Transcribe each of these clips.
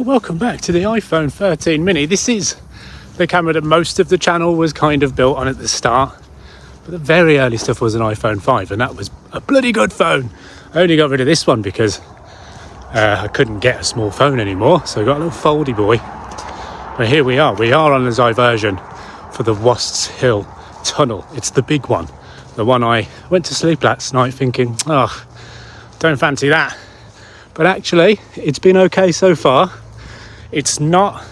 Well, welcome back to the iPhone 13 mini. This is the camera that most of the channel was kind of built on at the start, but the very early stuff was an iPhone 5, and that was a bloody good phone. I only got rid of this one because I couldn't get a small phone anymore, so I got a little foldy boy. But here we are on the diversion for the Worcester Hill tunnel. It's the big one, the one I went to sleep last night thinking, oh, don't fancy that. But actually, it's been okay so far. It's not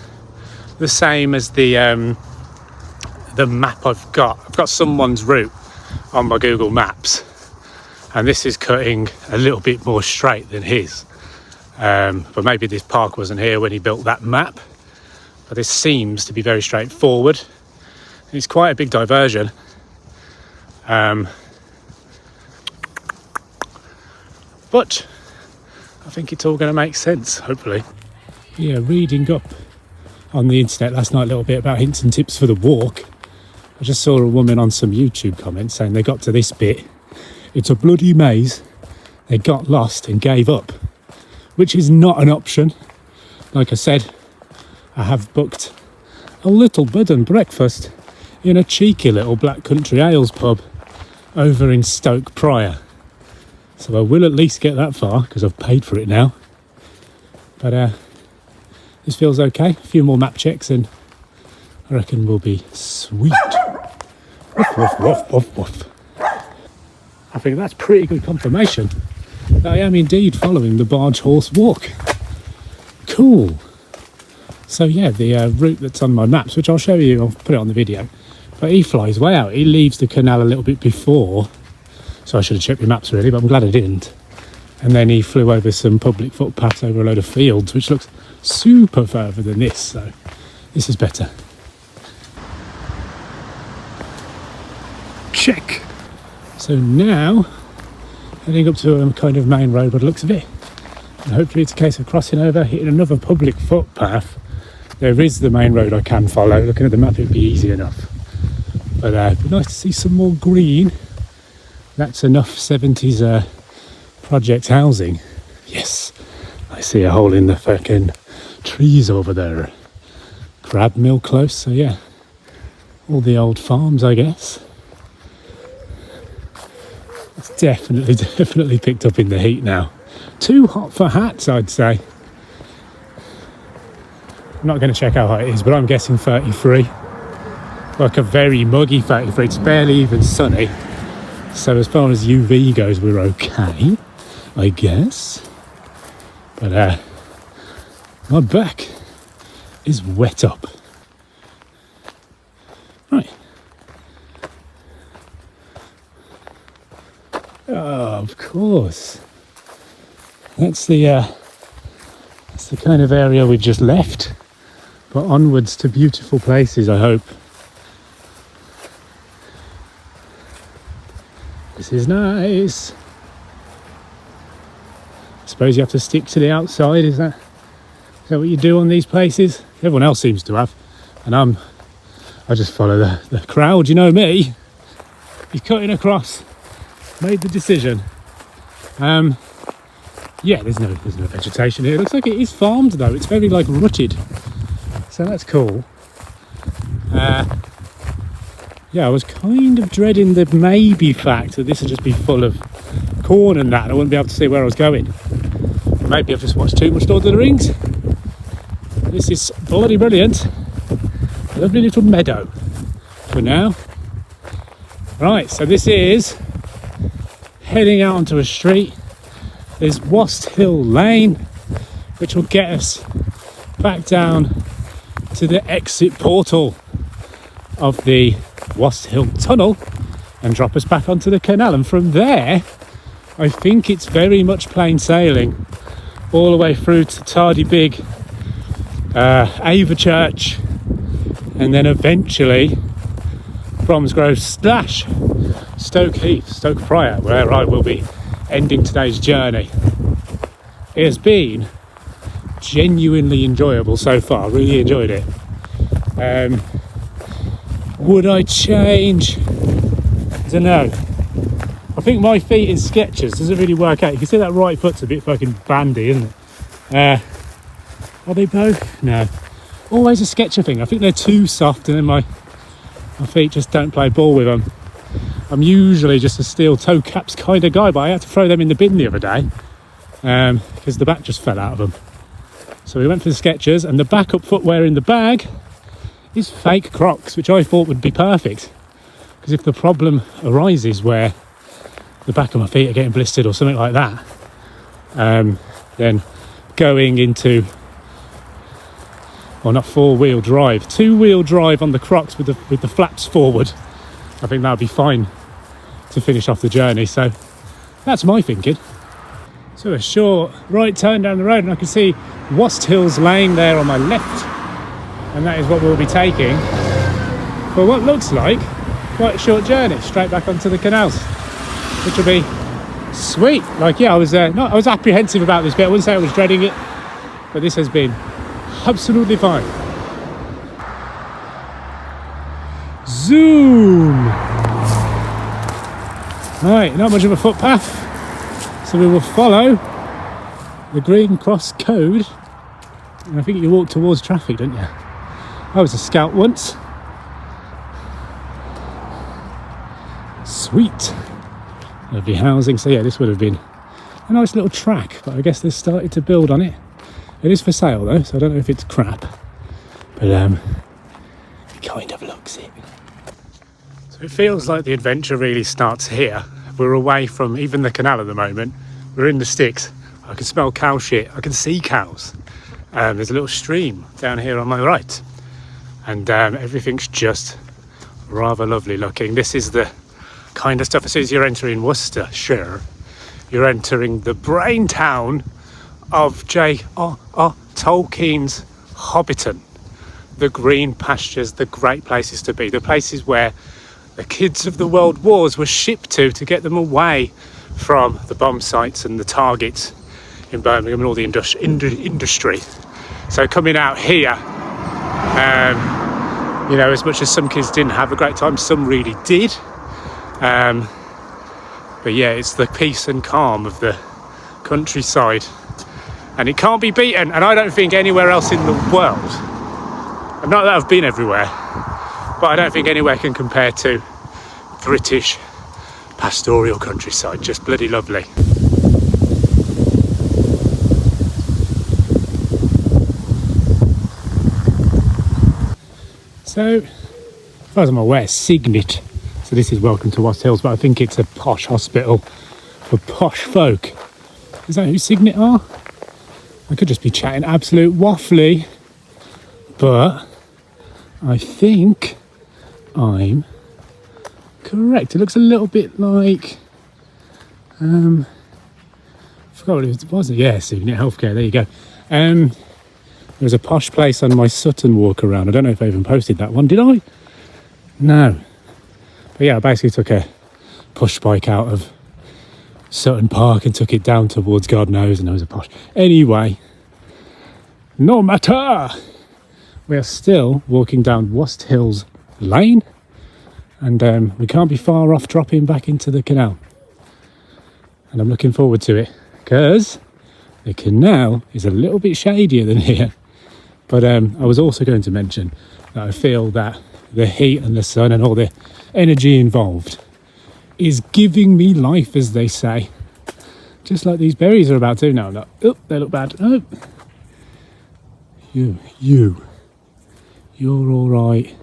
the same as the map I've got. I've got someone's route on my Google Maps, and this is cutting a little bit more straight than his. But maybe this park wasn't here when he built that map. But this seems to be very straightforward. It's quite a big diversion. But I think it's all going to make sense, hopefully. Yeah, reading up on the internet last night a little bit about hints and tips for the walk. I just saw a woman on some YouTube comments saying they got to this bit. It's a bloody maze. They got lost and gave up, which is not an option. Like I said, I have booked a little bed and breakfast in a cheeky little Black Country Ales pub over in Stoke prior. So I will at least get that far because I've paid for it now. But this feels okay. A few more map checks and I reckon we'll be sweet. Woof, woof, woof, woof, woof. I think that's pretty good confirmation that I am indeed following the barge horse walk. Cool. So yeah, the route that's on my maps, which I'll show you, I'll put it on the video. But he flies way out. He leaves the canal a little bit before. So I should have checked my maps really, but I'm glad I didn't. And then he flew over some public footpaths over a load of fields, which looks super further than this. So this is better. Check. So now, heading up to a kind of main road by the looks of it. And hopefully it's a case of crossing over, hitting another public footpath. There is the main road I can follow. Looking at the map, it'd be easy enough. But it'd be nice to see some more green. That's enough 70s project housing. Yes, I see a hole in the fucking trees over there. Crab mill close, so yeah. All the old farms, I guess. It's definitely picked up in the heat now. Too hot for hats, I'd say. I'm not going to check how hot it is, but I'm guessing 33. Like a very muggy 33. It's barely even sunny. So as far as UV goes, we're okay, I guess. But my back is wet up. Right. Oh, of course. That's the kind of area we've just left. But onwards to beautiful places, I hope. This is nice. I suppose you have to stick to the outside, is that what you do on these places? Everyone else seems to have. And I just follow the crowd, you know me. You're cutting across. Made the decision. Yeah, there's no vegetation here. It looks like it is farmed though. It's very like rutted. So that's cool. Yeah, I was kind of dreading the maybe fact that this would just be full of corn and that, and I wouldn't be able to see where I was going. Maybe I've just watched too much Lord of the Rings. This is bloody brilliant. Lovely little meadow for now. Right, so this is heading out onto a street. There's Worcester Hill Lane, which will get us back down to the exit portal of the Worcester Hill Tunnel and drop us back onto the canal. And from there, I think it's very much plain sailing all the way through to Tardebigge, Alvechurch, and then eventually Bromsgrove / Stoke Heath, Stoke Prior, where I will be ending today's journey. It has been genuinely enjoyable so far. Really enjoyed it. Would I change? I don't know. I think my feet in Skechers doesn't really work out. You can see that right foot's a bit fucking bandy, isn't it? Are they both? No. Always a Sketcher thing. I think they're too soft and then my feet just don't play ball with them. I'm usually just a steel toe caps kind of guy, but I had to throw them in the bin the other day because the back just fell out of them. So we went for the Skechers, and the backup footwear in the bag is fake Crocs, which I thought would be perfect. Because if the problem arises where the back of my feet are getting blistered or something like that, then going into, well, not four-wheel drive, two-wheel drive on the Crocs with the flaps forward, I think that would be fine to finish off the journey. So that's my thinking. So a short right turn down the road, and I can see Wast Hills Lane there on my left, and that is what we'll be taking for what looks like quite a short journey straight back onto the canals, which will be sweet. Like, yeah, I was apprehensive about this bit. I wouldn't say I was dreading it, but this has been absolutely fine. Zoom. Right, not much of a footpath, so we will follow the Green Cross code, and I think you walk towards traffic, don't you? I was a scout once. Sweet. Lovely housing. So yeah, this would have been a nice little track, but I guess they've started to build on it. It is for sale though, so I don't know if it's crap, but it kind of looks it. So it feels like the adventure really starts here. We're away from even the canal at the moment. We're in the sticks. I can smell cow shit. I can see cows. There's a little stream down here on my right, and everything's just rather lovely looking. This is the kind of stuff, as soon as you're entering Worcestershire, you're entering the brain town of J.R.R. Tolkien's Hobbiton. The green pastures, the great places to be, the places where the kids of the world wars were shipped to get them away from the bomb sites and the targets in Birmingham and all the industry. So coming out here, you know, as much as some kids didn't have a great time, some really did. But yeah, it's the peace and calm of the countryside, and it can't be beaten. And I don't think anywhere else in the world, and not that I've been everywhere, but I don't think anywhere can compare to British pastoral countryside. Just bloody lovely. So, as far as I'm aware, Signet. So this is Welcome to Wast Hills, but I think it's a posh hospital for posh folk. Is that who Signet are? I could just be chatting absolute waffly, but I think I'm correct. It looks a little bit like, I forgot what it was. Yeah, Signet Healthcare, there you go. There was a posh place on my Sutton walk around. I don't know if I even posted that one, did I? No. But yeah, I basically took a push bike out of Sutton Park and took it down towards God knows, and there was a posh. Anyway, no matter. We are still walking down Wast Hills Lane, and we can't be far off dropping back into the canal. And I'm looking forward to it, because the canal is a little bit shadier than here. But I was also going to mention that I feel that the heat and the sun and all the energy involved is giving me life, as they say. Just like these berries are about to. No, oh, they look bad. Oh. You're all right.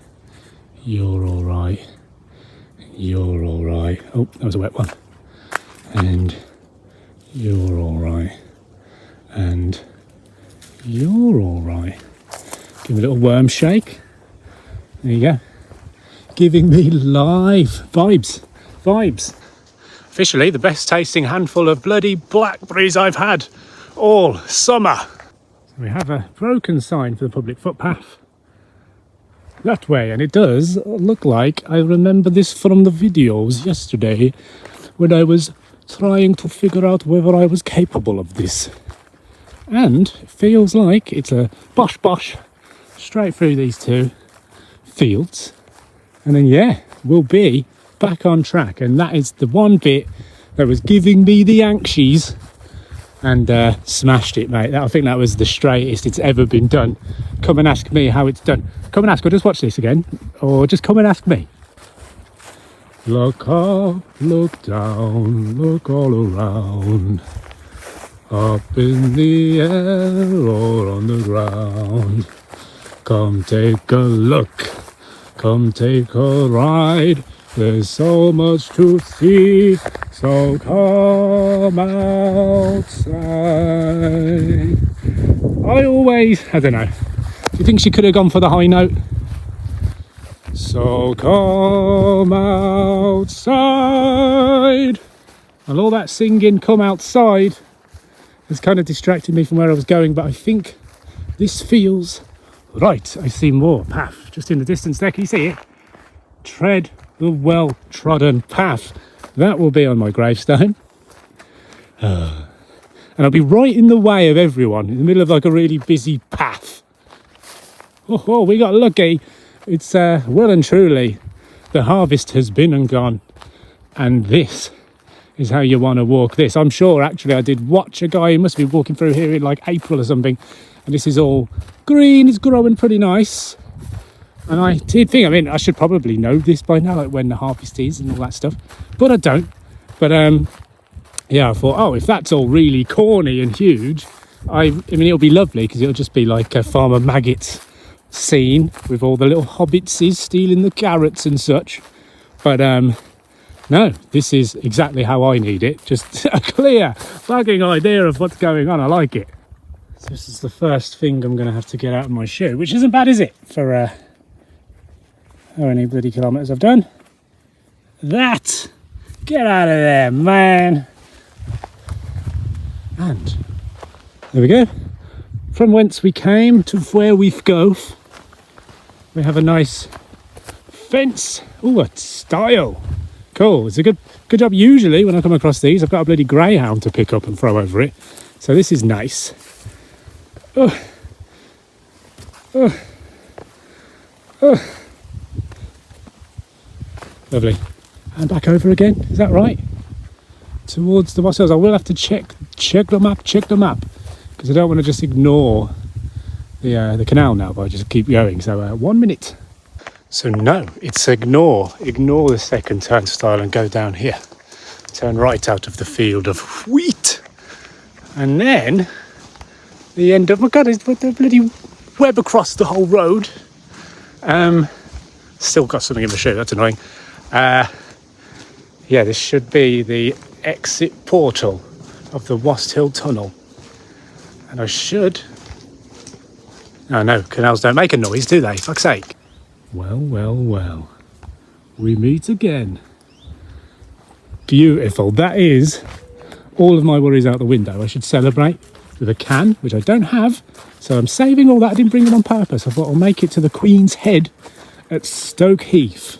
You're all right. You're all right. Oh, that was a wet one. And you're all right. And you're all right. Give a little worm shake. There you go. Giving me life. Vibes. Officially the best tasting handful of bloody blackberries I've had all summer. So we have a broken sign for the public footpath that way, and it does look like I remember this from the videos yesterday when I was trying to figure out whether I was capable of this. And it feels like it's a bosh straight through these two fields, and then yeah, we'll be back on track. And that is the one bit that was giving me the anxies and smashed it, mate. I think that was the straightest it's ever been done. Come and ask me how it's done. Come and ask, or just watch this again, or just come and ask me. Look up, look down, look all around, up in the air or on the ground. Come take a look, come take a ride. There's so much to see, so come outside. I don't know. Do you think she could have gone for the high note? So come outside. And all that singing, come outside, has kind of distracted me from where I was going, but I think this feels right. I see more path just in the distance there. Can you see it? Tread the well-trodden path. That will be on my gravestone. And I'll be right in the way of everyone, in the middle of like a really busy path. Oh, we got lucky. It's well and truly, the harvest has been and gone. And this is how you want to walk this. I'm sure, actually, I did watch a guy, he must be walking through here in like April or something. And this is all green, it's growing pretty nice. And I did think, I should probably know this by now, like when the harvest is and all that stuff. But I don't. But yeah, I thought, if that's all really corny and huge, it'll be lovely because it'll just be like a Farmer Maggot's scene with all the little hobbitses stealing the carrots and such. But no, this is exactly how I need it. Just a clear fucking idea of what's going on. I like it. So this is the first thing I'm going to have to get out of my shoe, which isn't bad, is it? For how many bloody kilometres I've done. That! Get out of there, man! And there we go. From whence we came to where we go. We have a nice fence. Oh, a style. Cool. It's a good job. Usually when I come across these, I've got a bloody greyhound to pick up and throw over it. So this is nice. Oh. Lovely. And back over again. Is that right? Towards the Worcester. I will have to check the map, because I don't want to just ignore the canal now, but I just keep going. So 1 minute. So no, it's ignore the second turnstile and go down here. Turn right out of the field of wheat. And then the end of, my God, it's the bloody web across the whole road. Still got something in the shoe, that's annoying. Yeah, this should be the exit portal of the Wast Hill Tunnel. And I should... Oh no, canals don't make a noise, do they? Fuck's sake. Well. We meet again. Beautiful. That is all of my worries out the window. I should celebrate with a can, which I don't have. So I'm saving all that. I didn't bring it on purpose. I thought I'll make it to the Queen's Head at Stoke Heath.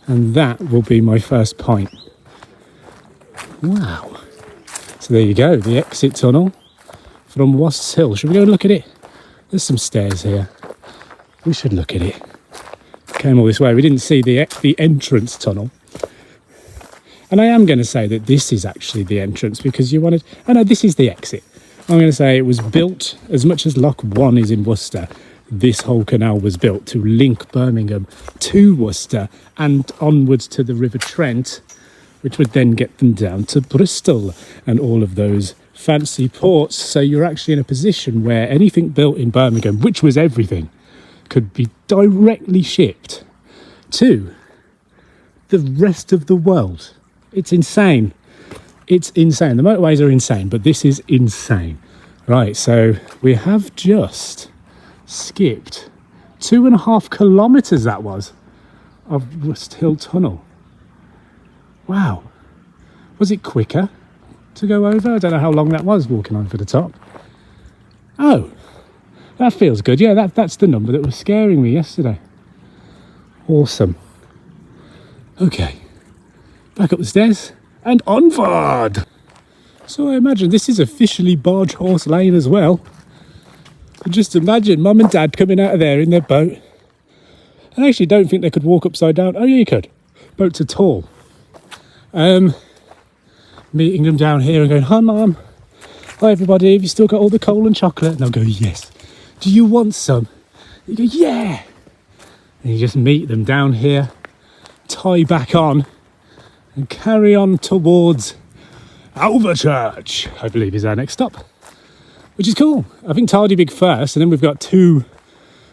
And that will be my first pint. Wow. So there you go, the exit tunnel from Wast Hill. Should we go and look at it? There's some stairs here. We should look at it. Came all this way. We didn't see the entrance tunnel. And I am going to say that this is actually the entrance because you wanted... Oh no, this is the exit. I'm going to say it was built, as much as Lock 1 is in Worcester, this whole canal was built to link Birmingham to Worcester and onwards to the River Trent, which would then get them down to Bristol and all of those fancy ports. So you're actually in a position where anything built in Birmingham, which was everything, could be directly shipped to the rest of the world. It's insane. It's insane. The motorways are insane, but this is insane. Right, so we have just skipped 2.5 kilometres, that was, of Wast Hill Tunnel. Wow. Was it quicker to go over? I don't know how long that was walking over the top. Oh, that feels good. Yeah, that's the number that was scaring me yesterday. Awesome. Okay, back up the stairs and onward. So I imagine this is officially Barge Horse Lane as well. And just imagine Mum and Dad coming out of there in their boat. I actually don't think they could walk upside down. Oh yeah, you could. Boats are tall. Meeting them down here and going, "Hi Mum, Hi everybody, have you still got all the coal and chocolate? And they'll go, yes. Do you want some? You go, yeah. And you just meet them down here, tie back on, and carry on towards Alvechurch, I believe is our next stop. Which is cool. I think Tardebigge first, and then we've got 2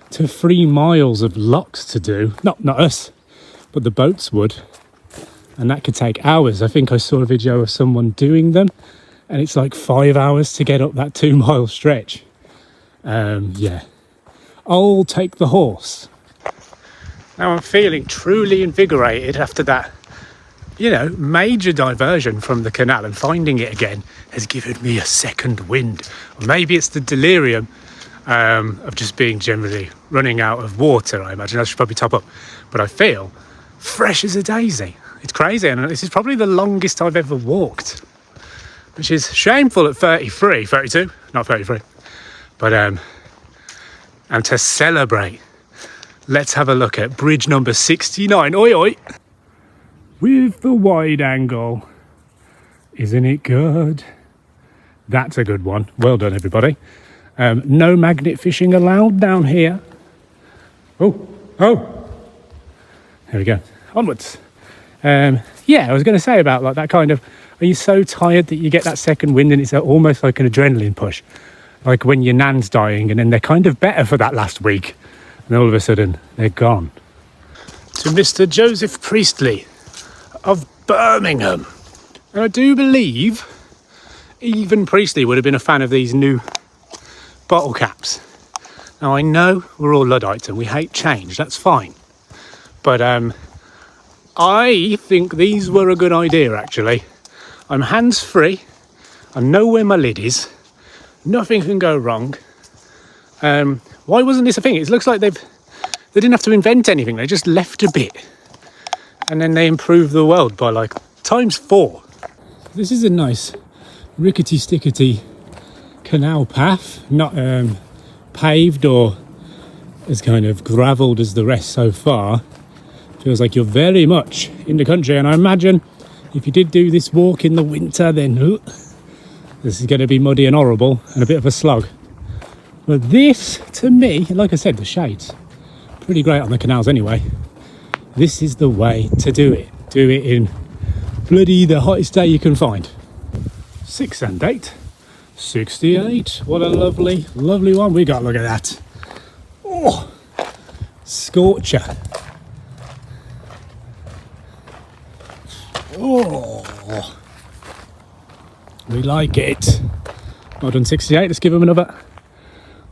to 3 miles of locks to do. Not us, but the boats would. And that could take hours. I think I saw a video of someone doing them, and it's like 5 hours to get up that 2 mile stretch. Yeah. I'll take the horse. Now I'm feeling truly invigorated after that, major diversion from the canal, and finding it again has given me a second wind. Or maybe it's the delirium of just being generally running out of water. I imagine I should probably top up, but I feel fresh as a daisy. It's crazy, and this is probably the longest I've ever walked, which is shameful at 32, not 33. But and to celebrate, let's have a look at bridge number 69. Oi oi! With the wide angle. Isn't it good? That's a good one. Well done, everybody. No magnet fishing allowed down here. Oh! There we go. Onwards. Yeah, I was going to say about like that kind of, are you so tired that you get that second wind and it's almost like an adrenaline push? Like when your nan's dying and then they're kind of better for that last week and all of a sudden they're gone. To Mr. Joseph Priestley of Birmingham. And I do believe even Priestley would have been a fan of these new bottle caps. Now I know we're all Luddites and we hate change, that's fine. But I think these were a good idea actually. I'm hands-free, I know where my lid is, nothing can go wrong. Why wasn't this a thing? It looks like they didn't have to invent anything, they just left a bit. And then they improved the world by like ×4. This is a nice rickety-stickety canal path, not paved or as kind of gravelled as the rest so far. Feels like you're very much in the country, and I imagine if you did do this walk in the winter, then this is going to be muddy and horrible and a bit of a slog. But this, to me, like I said, the shades, pretty great on the canals anyway. This is the way to do it. Do it in bloody the hottest day you can find. 6 and 8. 68. What a lovely, lovely one we got. Look at that. Oh, scorcher. Oh, we like it. Well done, 68. Let's give him another.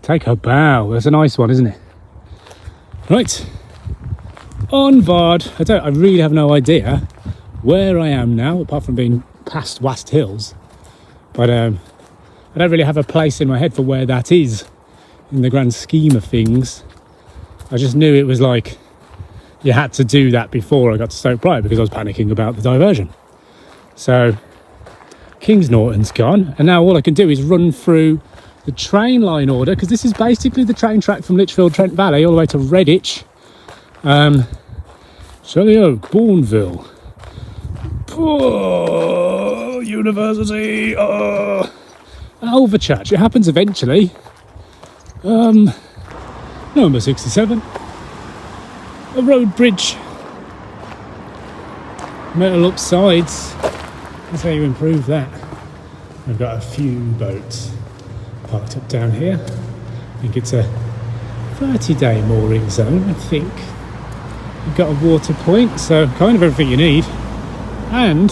Take a bow. That's a nice one, isn't it? Right. On Vard. I really have no idea where I am now, apart from being past Wast Hills. But I don't really have a place in my head for where that is in the grand scheme of things. I just knew it was like you had to do that before I got to Stoke Prior because I was panicking about the diversion. So Kings Norton's gone, and now all I can do is run through the train line order, because this is basically the train track from Lichfield, Trent Valley, all the way to Redditch, Selly Oak, Bourneville, University, Alvechurch. It happens eventually. Number 67. A road bridge. Metal up sides. That's how you improve that. I've got a few boats parked up down here. I think it's a 30-day mooring zone, I think. You've got a water point, so kind of everything you need. And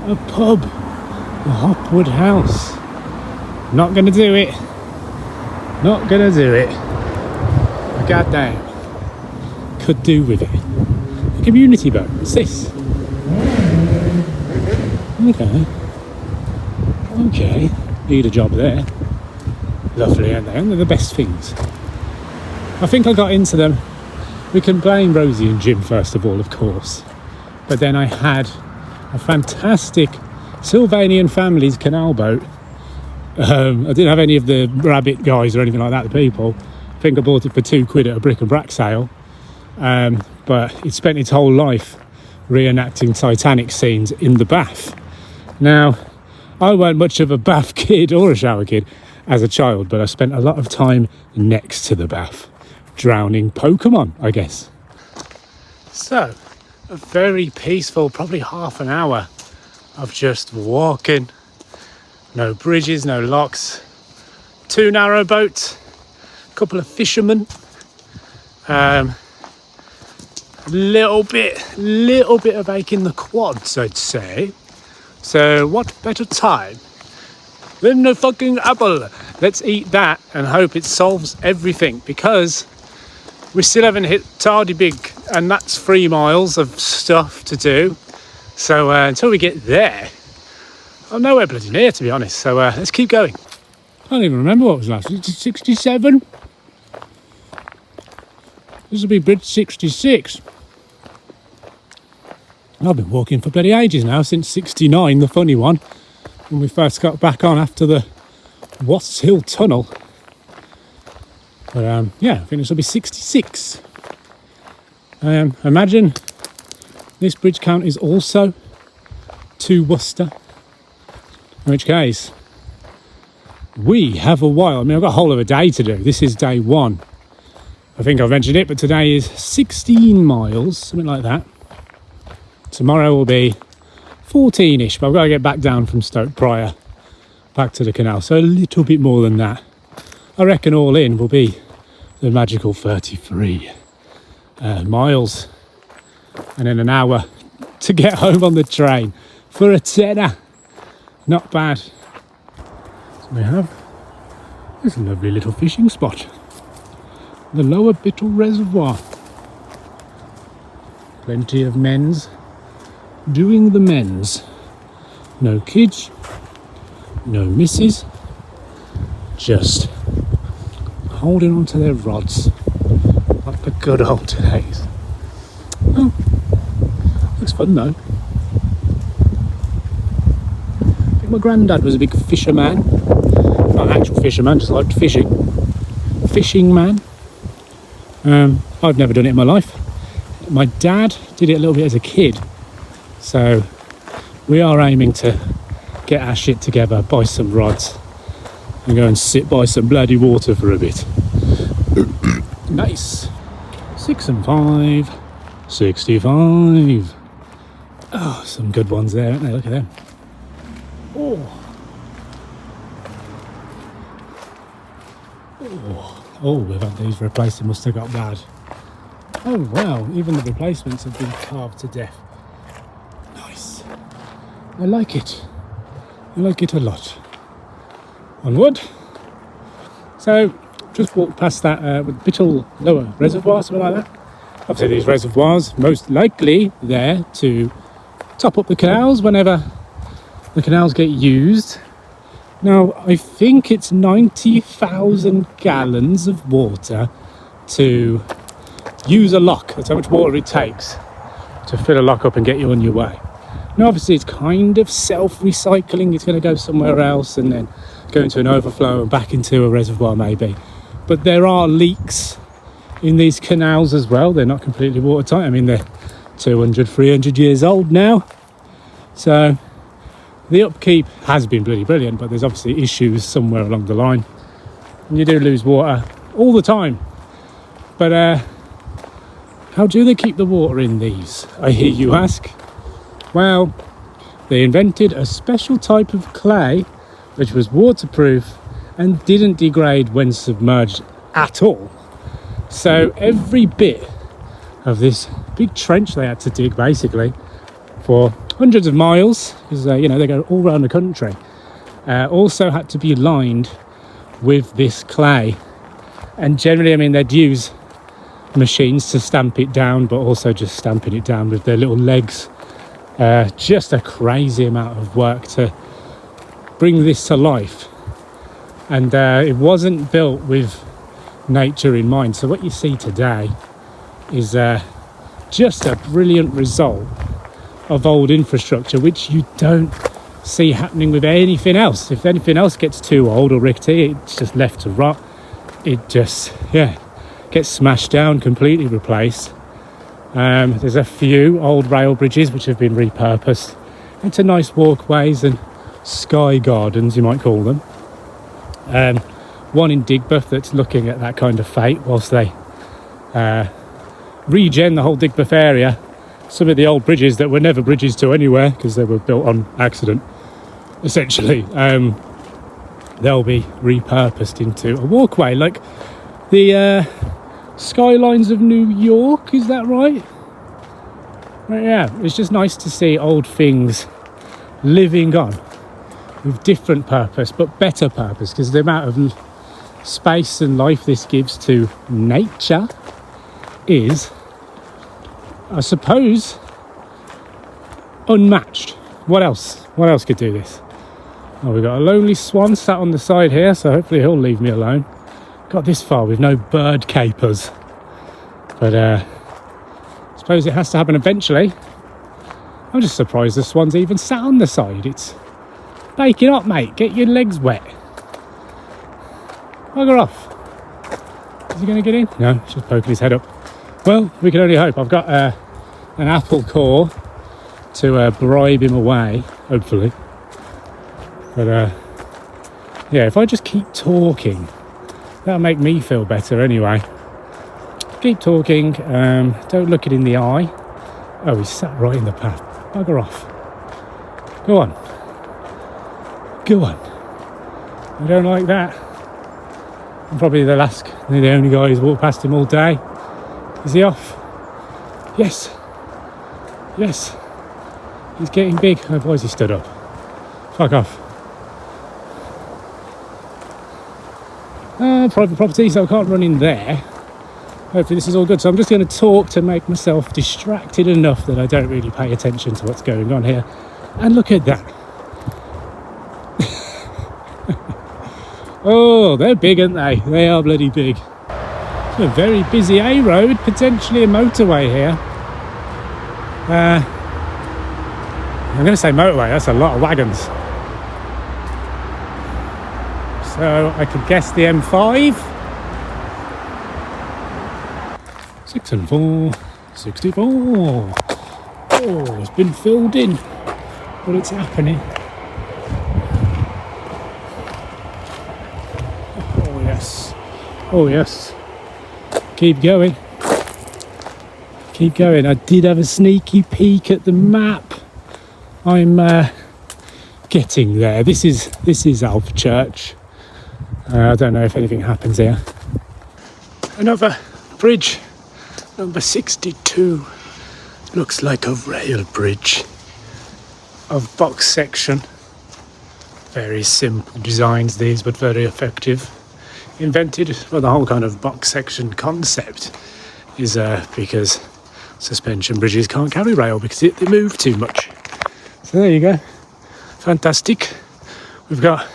a pub. The Hopwood House. Not gonna do it. Not gonna do it. Goddamn. Could do with it. A community boat. What's this? Okay. Need a job there. Lovely, aren't they? They're the best things. I think I got into them. We can blame Rosie and Jim first of all, of course. But then I had a fantastic Sylvanian Families canal boat. I didn't have any of the rabbit guys or anything like that, the people. I think I bought it for £2 at a brick and brack sale. But it spent its whole life reenacting Titanic scenes in the bath. Now, I weren't much of a bath kid or a shower kid as a child, but I spent a lot of time next to the bath, drowning Pokemon, I guess. So, a very peaceful, probably half an hour of just walking. No bridges, no locks, 2 narrow boats, a couple of fishermen, little bit of ache in the quads, I'd say. So what better time than a fucking apple? Let's eat that and hope it solves everything, because we still haven't hit Tardebigge, and that's 3 miles of stuff to do. So until we get there, I'm nowhere bloody near, to be honest. So let's keep going. I don't even remember what was last. Is it 67? This will be bridge 66. I've been walking for bloody ages now, since 69, the funny one, when we first got back on after the Wasps Hill Tunnel. But yeah, I think this will be 66. Imagine this bridge count is also to Worcester, in which case we have a while. I mean, I've got a whole of a day to do. This is day 1. I think I've mentioned it, but today is 16 miles, something like that. Tomorrow will be 14-ish, but I've got to get back down from Stoke prior, back to the canal. So a little bit more than that. I reckon all in will be the magical 33 miles. And then an hour to get home on the train for a tenner. Not bad. So we have this lovely little fishing spot. The Lower Bittle Reservoir. Plenty of men's doing the men's. No kids, no misses, just holding on to their rods like the good old days. Oh, looks fun though. I think my granddad was a big fisherman. Not an actual fisherman, just liked fishing. Fishing man. I've never done it in my life. My dad did it a little bit as a kid. So we are aiming to get our shit together, buy some rods and go and sit by some bloody water for a bit. Nice. 6 and 5, 65. Oh, some good ones there, aren't they? Look at them. Oh, we've had these replaced. It must have got bad. Oh wow, even the replacements have been carved to death. Nice. I like it. I like it a lot. Onward. So, just walked past that with Bittle Lower Reservoir, something like that. Obviously these reservoirs, most likely there to top up the canals whenever the canals get used. Now, I think it's 90,000 gallons of water to use a lock. That's how much water it takes to fill a lock up and get you on your way. Now, obviously, it's kind of self-recycling. It's going to go somewhere else and then go into an overflow and back into a reservoir, maybe. But there are leaks in these canals as well. They're not completely watertight. I mean, they're 200, 300 years old now. So the upkeep has been bloody brilliant, but there's obviously issues somewhere along the line. And you do lose water all the time. But how do they keep the water in these, I hear you ask? Well, they invented a special type of clay which was waterproof and didn't degrade when submerged at all. So every bit of this big trench they had to dig, basically, for hundreds of miles, because they go all around the country, also had to be lined with this clay. And generally, I mean, they'd use machines to stamp it down, but also just stamping it down with their little legs. Just a crazy amount of work to bring this to life. And it wasn't built with nature in mind. So what you see today is just a brilliant result of old infrastructure, which you don't see happening with anything else. If anything else gets too old or rickety, it's just left to rot. It just, gets smashed down, completely replaced. There's a few old rail bridges which have been repurposed into nice walkways and sky gardens, you might call them. One in Digbeth that's looking at that kind of fate whilst they regen the whole Digbeth area. Some of the old bridges that were never bridges to anywhere because they were built on accident, essentially, they'll be repurposed into a walkway, like the skylines of New York, is that right? But yeah, it's just nice to see old things living on with different purpose, but better purpose, because the amount of space and life this gives to nature is, I suppose, unmatched. What else? What else could do this? Oh, we've got a lonely swan sat on the side here, so hopefully he'll leave me alone. Got this far with no bird capers. But I suppose it has to happen eventually. I'm just surprised the swan's even sat on the side. It's baking up, mate. Get your legs wet. Bugger off. Is he going to get in? No, he's just poking his head up. Well, we can only hope. I've got an apple core to bribe him away, hopefully. But yeah, if I just keep talking, that'll make me feel better anyway. Keep talking, don't look it in the eye. Oh, he's sat right in the path. Bugger off. Go on. Go on. I don't like that. I'm probably the only guy who's walked past him all day. Is he off? Yes. Yes. He's getting big. Oh, why has he stood up? Fuck off. Private property, so I can't run in there. Hopefully this is all good. So I'm just going to talk to make myself distracted enough that I don't really pay attention to what's going on here. And look at that. Oh, they're big, aren't they? They are bloody big. It's a very busy A road, potentially a motorway here. I'm going to say motorway, that's a lot of wagons. So I could guess the M5. 6 and 4, 64. Oh, it's been filled in, but it's happening. Oh yes, oh yes. Keep going. Keep going. I did have a sneaky peek at the map. I'm getting there. This is Alvechurch. I don't know if anything happens here. Another bridge, number 62. Looks like a rail bridge of box section. Very simple designs these, but very effective. Invented, well, the whole kind of box section concept is because suspension bridges can't carry rail because they move too much. So there you go. Fantastic. We've got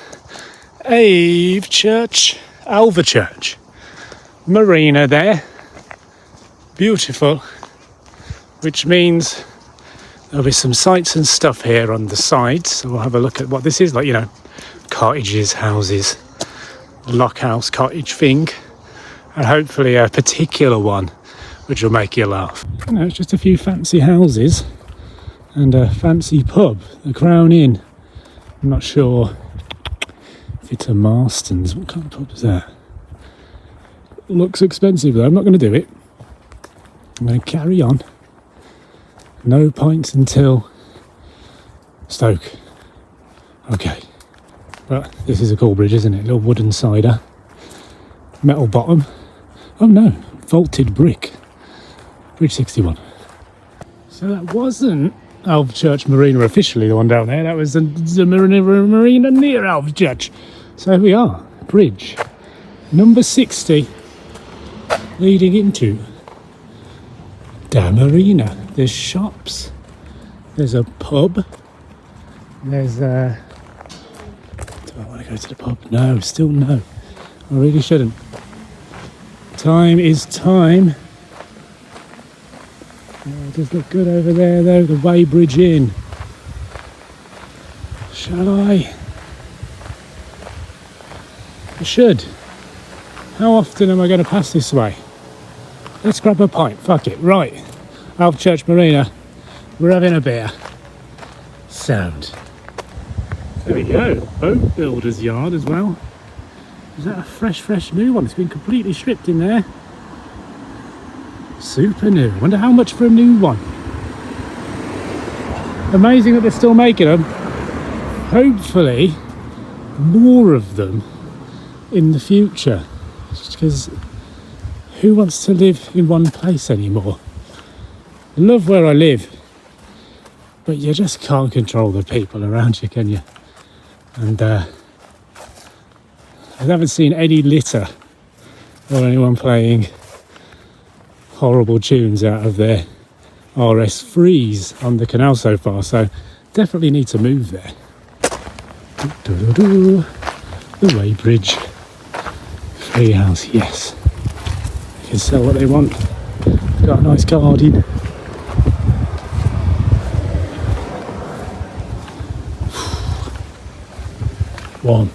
Alvechurch marina there. Beautiful. Which means there'll be some sights and stuff here on the sides. So we'll have a look at what this is like, you know, cottages, houses, lockhouse cottage thing. And hopefully a particular one which will make you laugh. You know, it's just a few fancy houses and a fancy pub, the Crown Inn. I'm not sure if it's a Marston's. What kind of pub is that? Looks expensive though. I'm not going to do it. I'm going to carry on. No pints until Stoke. Okay. But this is a cool bridge, isn't it? Little wooden cider. Metal bottom. Oh no, vaulted brick. Bridge 61. So that wasn't Alvechurch Marina officially, the one down there. That was the marina near Alvechurch. So here we are, bridge number 60, leading into the marina. There's shops, there's a pub, there's do I want to go to the pub? No, still no. I really shouldn't. Time is time. Oh, it does look good over there though, the Weybridge Inn. Shall I? I should. How often am I going to pass this way? Let's grab a pint, fuck it. Right, Alvechurch Marina, we're having a beer. Sound. There we go, boat builder's yard as well. Is that a fresh new one? It's been completely stripped in there. Super new. Wonder how much for a new one. Amazing that they're still making them. Hopefully more of them in the future, because who wants to live in one place anymore? I love where I live, but you just can't control the people around you, can you? And I haven't seen any litter or anyone playing horrible tunes out of their RS3s on the canal so far, so definitely need to move there. The weighbridge. Free house, yes. They can sell what they want. Got a nice garden. One.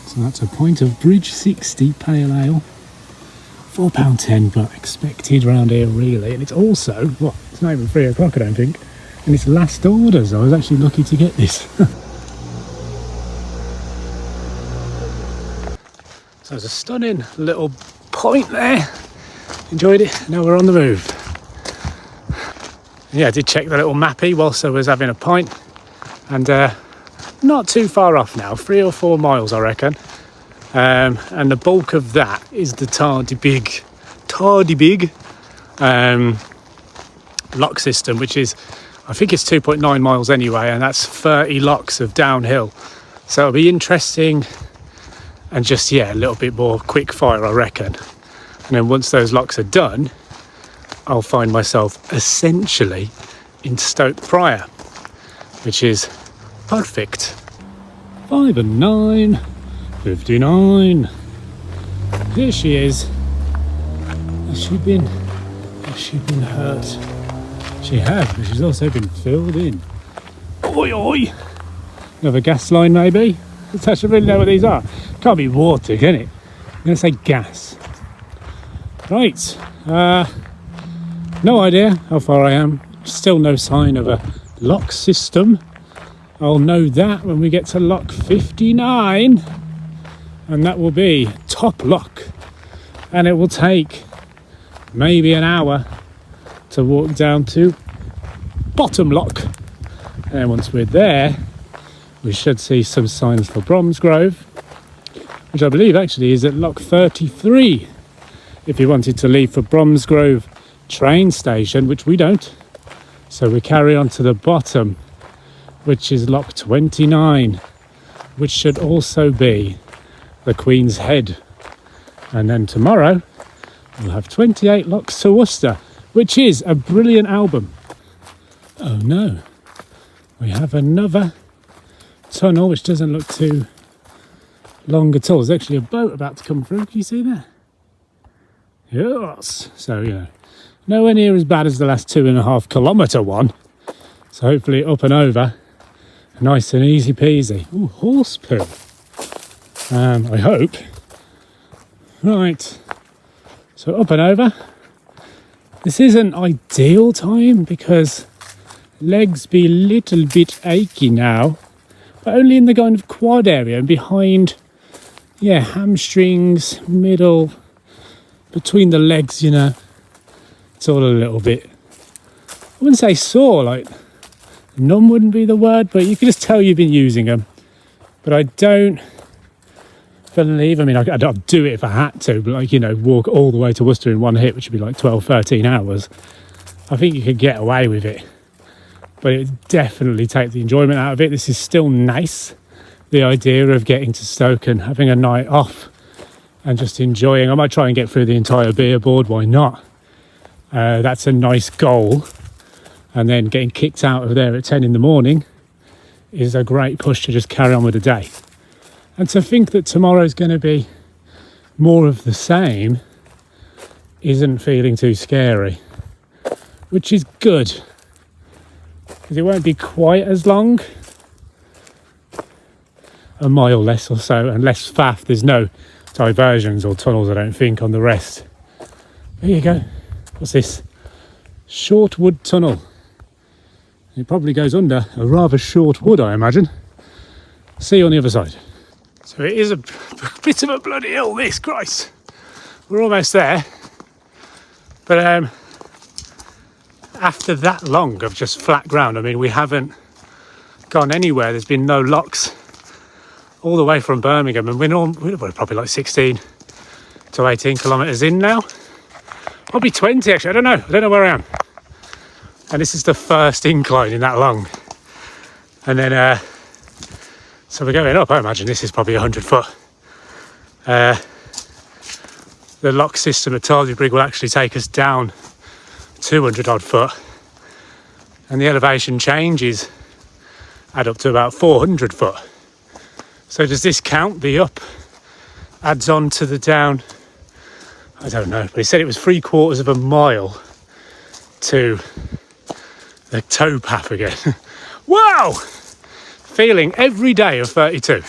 So that's a pint of Bridge 60 Pale Ale. £4.10, but expected round here really. And it's also, well, it's not even 3 o'clock I don't think. And it's last orders. I was actually lucky to get this. So there's a stunning little point there. Enjoyed it. Now we're on the move. Yeah, I did check the little mappy whilst I was having a pint. And not too far off now, 3 or 4 miles I reckon. And the bulk of that is the Tardebigge lock system, which is, I think it's 2.9 miles anyway, and that's 30 locks of downhill. So it'll be interesting and just, yeah, a little bit more quick fire I reckon. And then once those locks are done, I'll find myself essentially in Stoke Prior, which is perfect. 5 and 9, 59. Here she is. Has she been hurt? She has, but she's also been filled in. Oi oi! Another gas line maybe? I should really know what these are. Can't be water, can it? I'm going to say gas. Right. No idea how far I am. Still no sign of a lock system. I'll know that when we get to lock 59. And that will be top lock. And it will take maybe an hour to walk down to bottom lock. And once we're there, we should see some signs for Bromsgrove, which I believe actually is at lock 33. If you wanted to leave for Bromsgrove train station, which we don't. So we carry on to the bottom, which is lock 29, which should also be the Queen's Head. And then tomorrow we'll have 28 locks to Worcester, which is a brilliant album. Oh no, we have another tunnel which doesn't look too long at all. There's actually a boat about to come through. Can you see that? Yes. So, you know, nowhere near as bad as the last 2.5 kilometre one. So hopefully up and over, nice and easy peasy. Ooh, horse poo. I hope. Right. So up and over. This isn't ideal time because legs be a little bit achy now, but only in the kind of quad area and behind, yeah, hamstrings, middle, between the legs, you know. It's all a little bit, I wouldn't say sore, like numb wouldn't be the word, but you can just tell you've been using them. But I don't believe, I mean, I'd do it if I had to, but like, you know, walk all the way to Worcester in one hit, which would be like 12, 13 hours. I think you could get away with it, but it would definitely take the enjoyment out of it. This is still nice, the idea of getting to Stoke and having a night off and just enjoying. I might try and get through the entire beer board, why not? That's a nice goal. And then getting kicked out of there at 10 in the morning is a great push to just carry on with the day. And to think that tomorrow's going to be more of the same isn't feeling too scary, which is good, because it won't be quite as long, a mile less or so, and less faff. There's no diversions or tunnels, I don't think, on the rest. There you go. What's this? Shortwood Tunnel. It probably goes under a rather short wood, I imagine. See you on the other side. So it is a bit of a bloody hill, this, Christ. We're almost there. But after that long of just flat ground, I mean, we haven't gone anywhere. There's been no locks all the way from Birmingham, and we're probably like 16 to 18 kilometres in now. Probably 20 actually, I don't know where I am. And this is the first incline in that long. And then, so we're going up. I imagine this is probably 100 foot. The lock system at Tardebigge will actually take us down 200 odd foot. And the elevation changes add up to about 400 foot. So does this count? The up adds on to the down? I don't know, but he said it was 3/4 of a mile to the towpath again. Wow! Feeling every day of 32.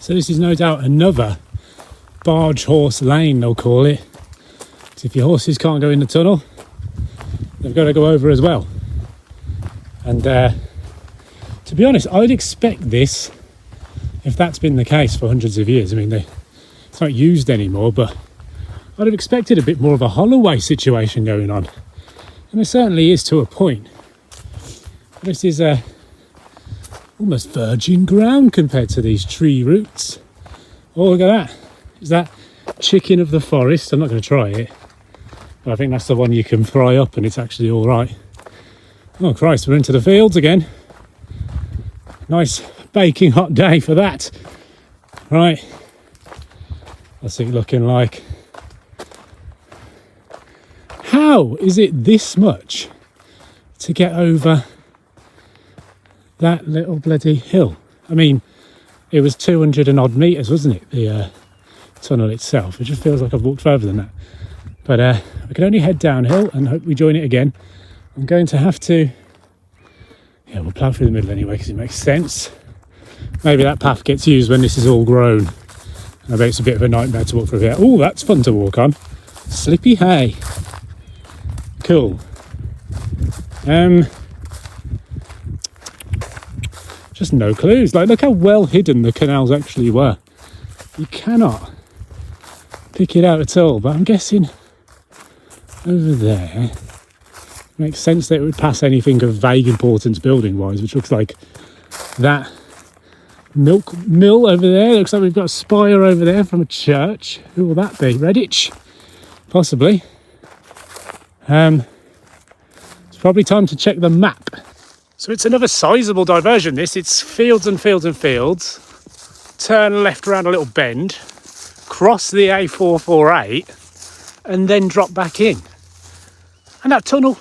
So this is no doubt another barge horse lane, they'll call it. So if your horses can't go in the tunnel, they've got to go over as well. And to be honest, I'd expect this, if that's been the case for hundreds of years. I mean, it's not used anymore, but I'd have expected a bit more of a holloway situation going on. And it certainly is to a point. This is almost virgin ground compared to these tree roots. Oh, look at that. Is that chicken of the forest? I'm not going to try it, but I think that's the one you can fry up and it's actually all right. Oh Christ, we're into the fields again. Nice baking hot day for that. Right, what's it looking like? How is it this much to get over that little bloody hill? I mean, it was 200 and odd metres, wasn't it? The tunnel itself. It just feels like I've walked further than that. But I can only head downhill and hope we join it again. I'm going to have to, yeah, we'll plough through the middle anyway because it makes sense. Maybe that path gets used when this is all grown. I bet it's a bit of a nightmare to walk through here. Oh, that's fun to walk on. Slippy hay. Cool. Just no clues. Like, look how well hidden the canals actually were. You cannot pick it out at all. But I'm guessing over there makes sense that it would pass anything of vague importance building wise, which looks like that milk mill over there. Looks like we've got a spire over there from a church. Who will that be? Redditch? Possibly. It's probably time to check the map. So it's another sizable diversion, this. It's fields and fields and fields. Turn left around a little bend, cross the A448, and then drop back in. And that tunnel,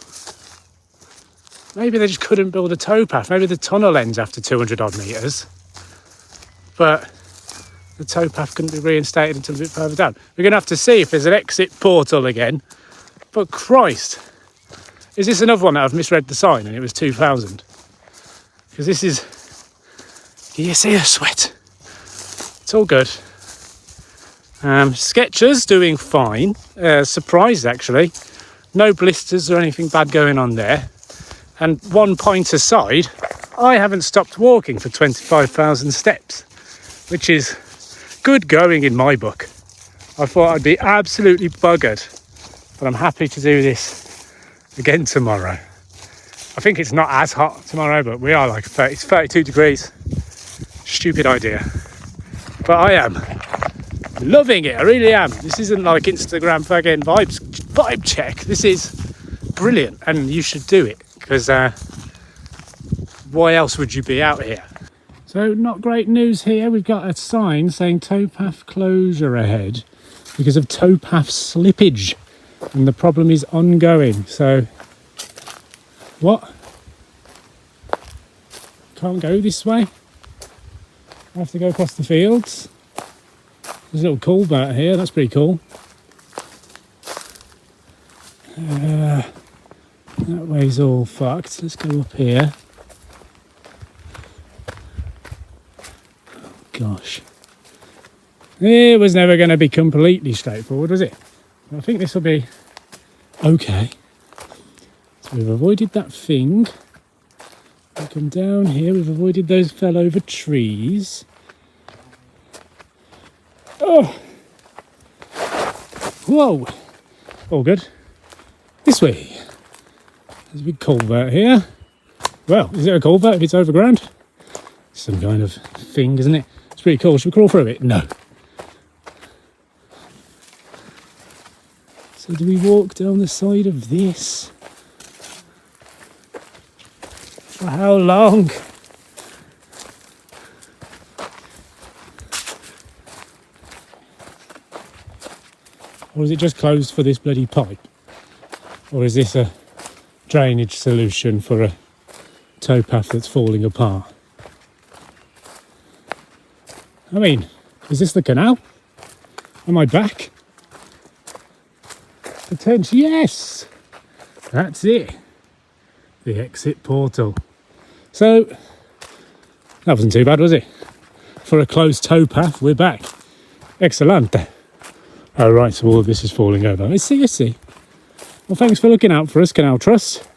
maybe they just couldn't build a towpath. Maybe the tunnel ends after 200 odd metres. But the towpath couldn't be reinstated until a bit further down. We're going to have to see if there's an exit portal again. But Christ, is this another one that I've misread the sign and it was 2000? Because this is, can you see the sweat? It's all good. Sketchers doing fine. Surprised actually. No blisters or anything bad going on there. And 1 point aside, I haven't stopped walking for 25,000 steps, which is good going in my book. I thought I'd be absolutely buggered, but I'm happy to do this again tomorrow. I think it's not as hot tomorrow, but we are like 30, it's 32 degrees. Stupid idea. But I am loving it, I really am. This isn't like Instagram fucking vibe check. This is brilliant and you should do it because why else would you be out here? So not great news here. We've got a sign saying towpath closure ahead because of towpath slippage and the problem is ongoing. So what? Can't go this way. I have to go across the fields. There's a little culvert here, that's pretty cool. That way's all fucked. Let's go up here. Oh, gosh. It was never going to be completely straightforward, was it? I think this will be okay. So we've avoided that thing. We come down here. We've avoided those fell over trees. Oh! Whoa! All good. This way. There's a big culvert here. Well, is it a culvert if it's overground? Some kind of thing, isn't it? It's pretty cool. Should we crawl through it? No. So do we walk down the side of this? For how long? Or is it just closed for this bloody pipe? Or is this a drainage solution for a towpath that's falling apart? I mean, is this the canal? Am I back? Potentially, yes! That's it. The exit portal. So, that wasn't too bad, was it? For a closed towpath, we're back. Excellent. Oh, right, so all of this is falling over. I see. Well, thanks for looking out for us, Canal Trust.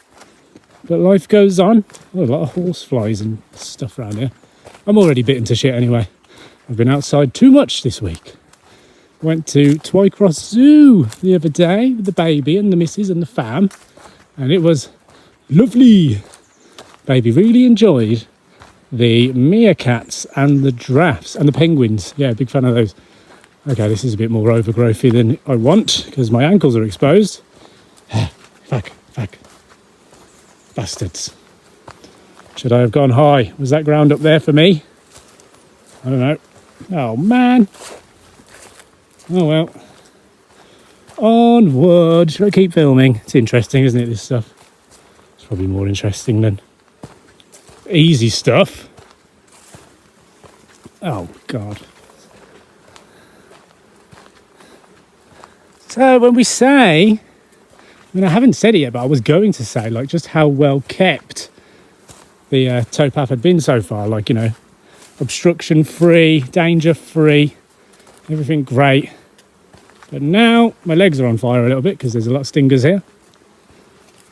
But life goes on. Oh, a lot of horse flies and stuff around here. I'm already bitten to shit anyway. I've been outside too much this week. Went to Twycross Zoo the other day with the baby and the missus and the fam. And it was lovely. Baby really enjoyed the meerkats and the giraffes and the penguins. Yeah, big fan of those. Okay, this is a bit more overgrowthy than I want because my ankles are exposed. Fuck. Bastards. Should I have gone high? Was that ground up there for me? I don't know. Oh, man. Oh, well. Onward. Should I keep filming? It's interesting, isn't it, this stuff? It's probably more interesting than easy stuff. Oh, God. So when we say, I mean, I haven't said it yet, but I was going to say, like, just how well kept the towpath had been so far. Like, you know, obstruction free, danger free, everything great. But now my legs are on fire a little bit because there's a lot of stingers here.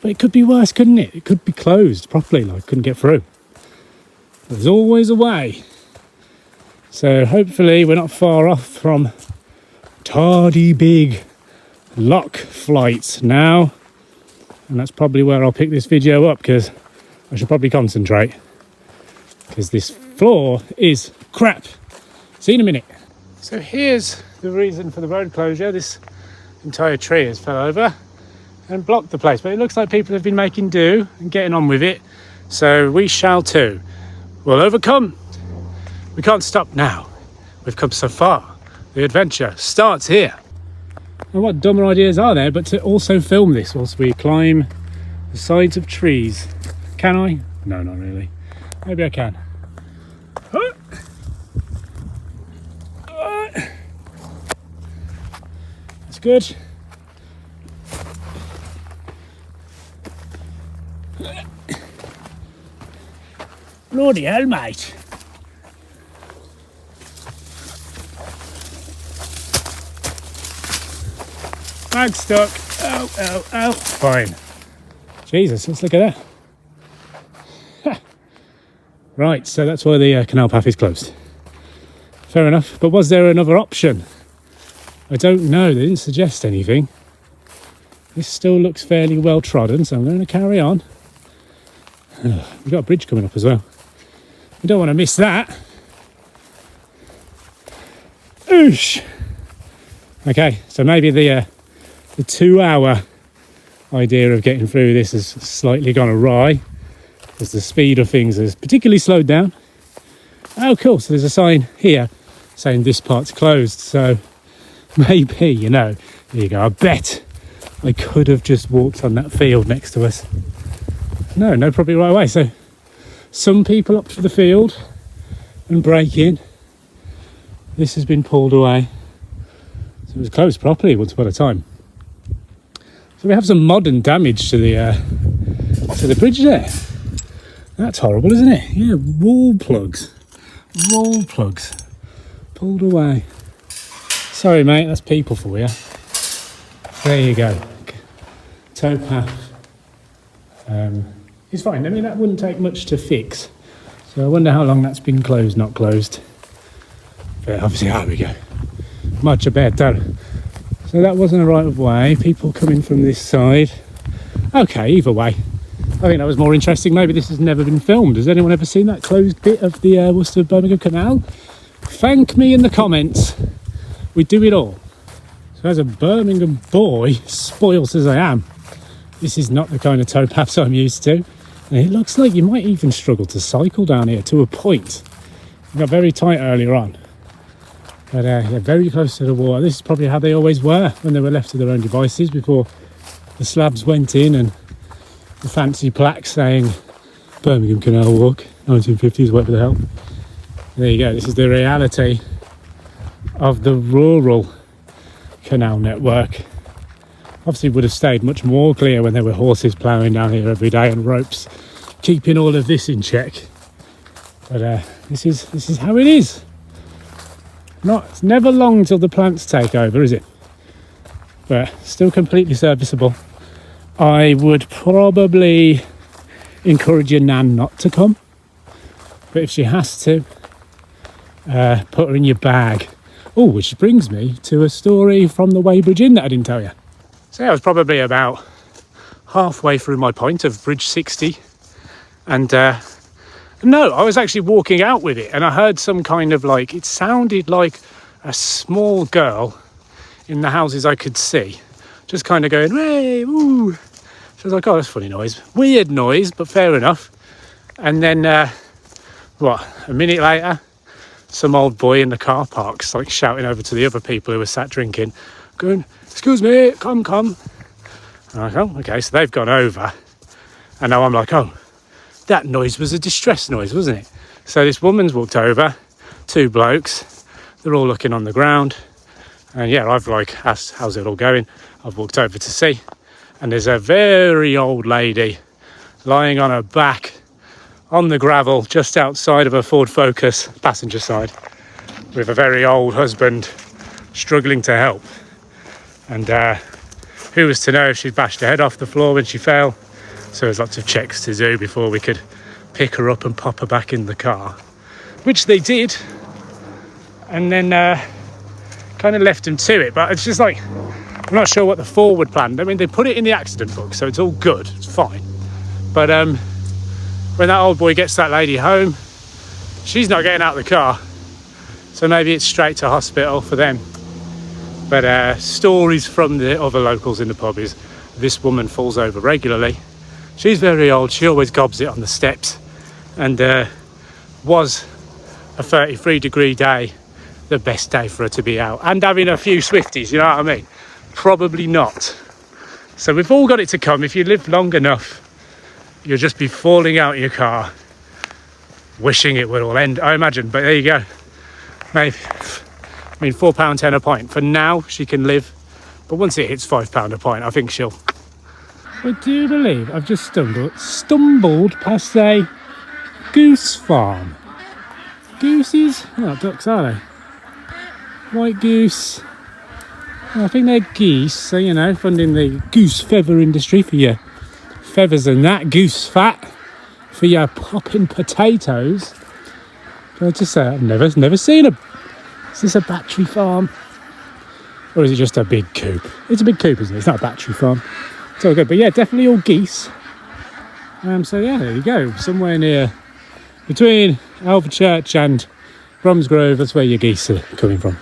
But it could be worse, couldn't it? It could be closed properly, like, couldn't get through. There's always a way. So hopefully we're not far off from Tardebigge lock flights now, and that's probably where I'll pick this video up because I should probably concentrate because this floor is crap. See you in a minute. So here's the reason for the road closure. This entire tree has fell over and blocked the place, but it looks like people have been making do and getting on with it, so we shall too. We'll overcome. We can't stop now. We've come so far. The adventure starts here. And what dumber ideas are there but to also film this whilst we climb the sides of trees? Can I? No, not really. Maybe I can. That's good. Bloody hell, mate. Bag stuck. Oh. Fine. Jesus, let's look at that. Right, so that's why the canal path is closed. Fair enough. But was there another option? I don't know. They didn't suggest anything. This still looks fairly well trodden, so I'm going to carry on. We've got a bridge coming up as well. We don't want to miss that. Oosh. Okay, so maybe the 2-hour idea of getting through this has slightly gone awry because the speed of things has particularly slowed down. Oh, cool. So there's a sign here saying this part's closed. So maybe, you know, there you go. I bet I could have just walked on that field next to us. No, probably right away. So some people opt for the field and break in. This has been pulled away. So it was closed properly once upon a time. So we have some modern damage to the bridge there. That's horrible, isn't it? Yeah, wall plugs. Wall plugs. Pulled away. Sorry, mate, that's people for you. There you go. Towpath. It's fine. I mean, that wouldn't take much to fix. So I wonder how long that's been closed, not closed. But obviously, there we go. Much better. So that wasn't a right of way. People coming from this side. Okay, either way. I think that was more interesting. Maybe this has never been filmed. Has anyone ever seen that closed bit of the Worcester Birmingham Canal? Thank me in the comments. We do it all. So as a Birmingham boy, spoilt as I am, this is not the kind of towpaths I'm used to. And it looks like you might even struggle to cycle down here to a point. It got very tight earlier on. But yeah, very close to the water. This is probably how they always were when they were left to their own devices before the slabs went in and the fancy plaque saying Birmingham Canal Walk, 1950s, whatever the hell. There you go. This is the reality of the rural canal network. Obviously would have stayed much more clear when there were horses ploughing down here every day and ropes keeping all of this in check. But this is how it is. It's never long till the plants take over, is it? But still completely serviceable. I would probably encourage your nan not to come, but if she has to, put her in your bag. Oh, which brings me to a story from the Weybridge Inn that I didn't tell you. So I was probably about halfway through my pint of Bridge 60, and no, I was actually walking out with it, and I heard some kind of it sounded like a small girl in the houses I could see, just kind of going, hey, woo. So I was like, oh, that's a funny noise. Weird noise, but fair enough. And then, a minute later, some old boy in the car park's shouting over to the other people who were sat drinking, going, excuse me, come. And I'm like, oh, okay, so they've gone over. And now I'm like, oh, that noise was a distress noise, wasn't it? So this woman's walked over, two blokes, they're all looking on the ground. And yeah, I've asked, how's it all going? I've walked over to see. And there's a very old lady lying on her back on the gravel just outside of a Ford Focus passenger side with a very old husband struggling to help. And who was to know if she'd bashed her head off the floor when she fell? So there's lots of checks to do before we could pick her up and pop her back in the car, which they did. And then kind of left them to it. But it's just I'm not sure what the forward plan. I mean, they put it in the accident book, so it's all good. It's fine. But when that old boy gets that lady home, she's not getting out of the car. So maybe it's straight to hospital for them. But stories from the other locals in the pub is this woman falls over regularly. She's very old. She always gobs it on the steps. And was a 33-degree day the best day for her to be out? And having a few Swifties, you know what I mean? Probably not. So we've all got it to come. If you live long enough, you'll just be falling out of your car, wishing it would all end, I imagine. But there you go. Maybe, £4.10 a pint. For now, she can live. But once it hits £5 a pint, I think she'll... But do you believe I've just stumbled past a goose farm? Gooses? Not ducks, are they? White goose. Well, I think they're geese, so, funding the goose feather industry for your feathers and that, goose fat for your popping potatoes. But I just say, I've never seen a... Is this a battery farm? Or is it just a big coop? It's a big coop, isn't it? It's not a battery farm. It's all good, but yeah, definitely all geese. So yeah, there you go. Somewhere near, between Alvechurch and Bromsgrove, that's where your geese are coming from.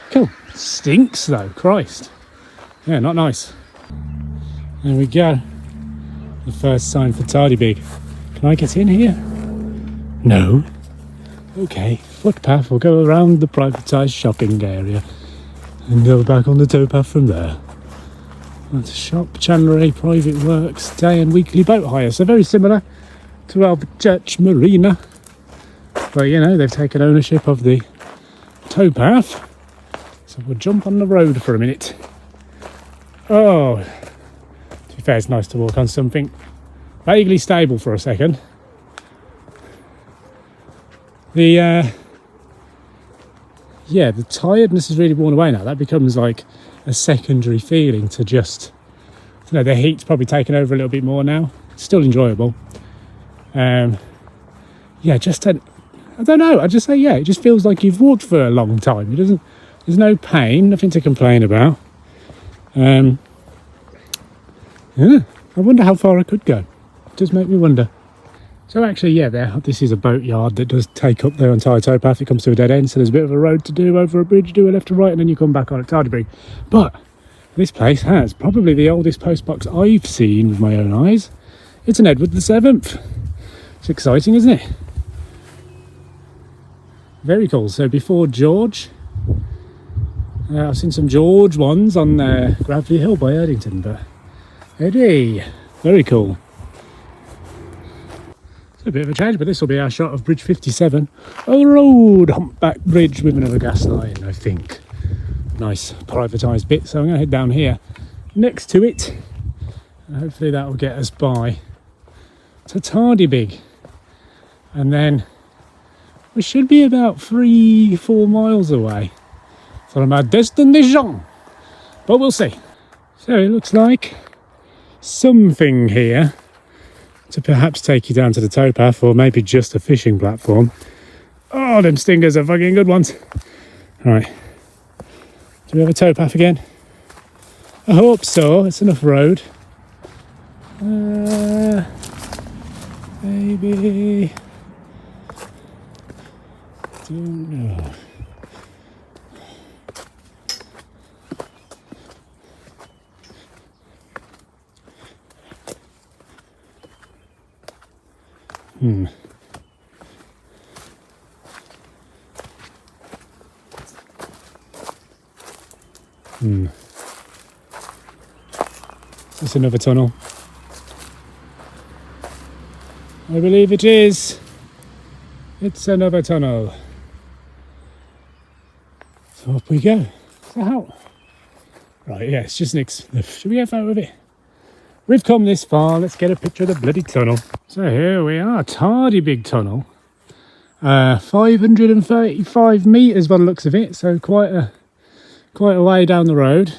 Cool. Stinks though, Christ. Yeah, not nice. There we go. The first sign for Tardebigge. Can I get in here? No. Okay, footpath. We'll go around the privatised shopping area and go back on the towpath from there. That's a shop, chandlery, private works, day and weekly boat hire. So very similar to Alvechurch Marina. But they've taken ownership of the towpath. So we'll jump on the road for a minute. Oh, fair, it's nice to walk on something vaguely stable for a second. The tiredness is really worn away now. That becomes like a secondary feeling to just, you know, the heat's probably taken over a little bit more now. It's still enjoyable. I don't know. I just say, it just feels like you've walked for a long time. There's no pain, nothing to complain about. I wonder how far I could go. It does make me wonder. So actually, this is a boat yard that does take up their entire towpath. It comes to a dead end, so there's a bit of a road to do over a bridge, do a left to right, and then you come back on at Tardebigge. But this place has probably the oldest postbox I've seen with my own eyes. It's an Edward VII. It's exciting, isn't it? Very cool. So before George, I've seen some George ones on Gravelly Hill by Erdington, but Eddie, very cool. A bit of a change, but this will be our shot of Bridge 57, a road humpback bridge with another gas line, I think. Nice privatised bit, so I'm going to head down here next to it, and hopefully that will get us by to Tardebigge, and then we should be about 3-4 miles away from our destination, but we'll see. So it looks like something here to perhaps take you down to the towpath, or maybe just a fishing platform. Oh, them stingers are fucking good ones. Right, do we have a towpath again? I hope so. It's enough road. Maybe, don't know. Is this another tunnel? I believe it is. It's another tunnel. So up we go. So how? Right, yeah, it's just should we have out of it? We've come this far, let's get a picture of the bloody tunnel. So here we are, Tardebigge tunnel. 535 metres by the looks of it, so quite a way down the road.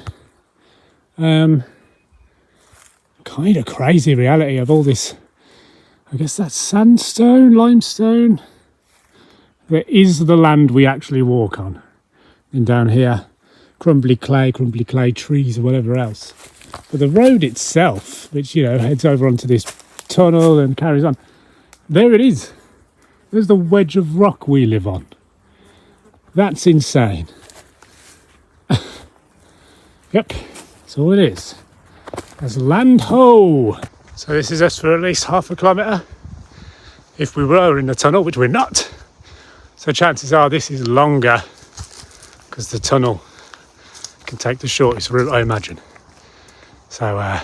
Kind of crazy reality of all this. I guess that's sandstone, limestone. That is the land we actually walk on. And down here, crumbly clay, trees or whatever else. But the road itself, which, you know, heads over onto this tunnel and carries on, there it is. There's the wedge of rock we live on. That's insane. Yep, that's all it is. There's land ho! So this is us for at least half a kilometre. If we were in the tunnel, which we're not. So chances are this is longer because the tunnel can take the shortest route, I imagine. So,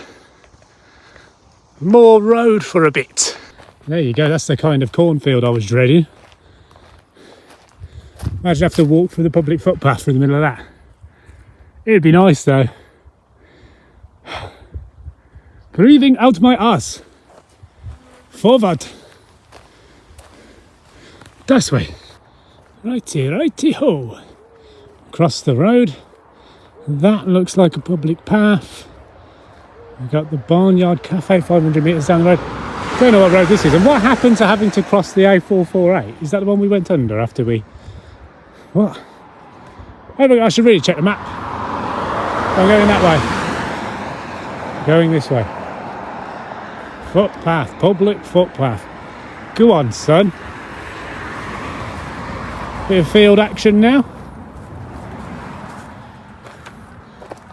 more road for a bit. There you go, that's the kind of cornfield I was dreading. Imagine having to walk through the public footpath through the middle of that. It'd be nice though. Breathing out my ass. Forward. This way. Righty ho. Across the road. That looks like a public path. We've got the Barnyard Cafe 500 metres down the road. Don't know what road this is. And what happened to having to cross the A448? Is that the one we went under after we... What? Oh, look, I should really check the map. I'm going that way. Going this way. Footpath. Public footpath. Go on, son. Bit of field action now.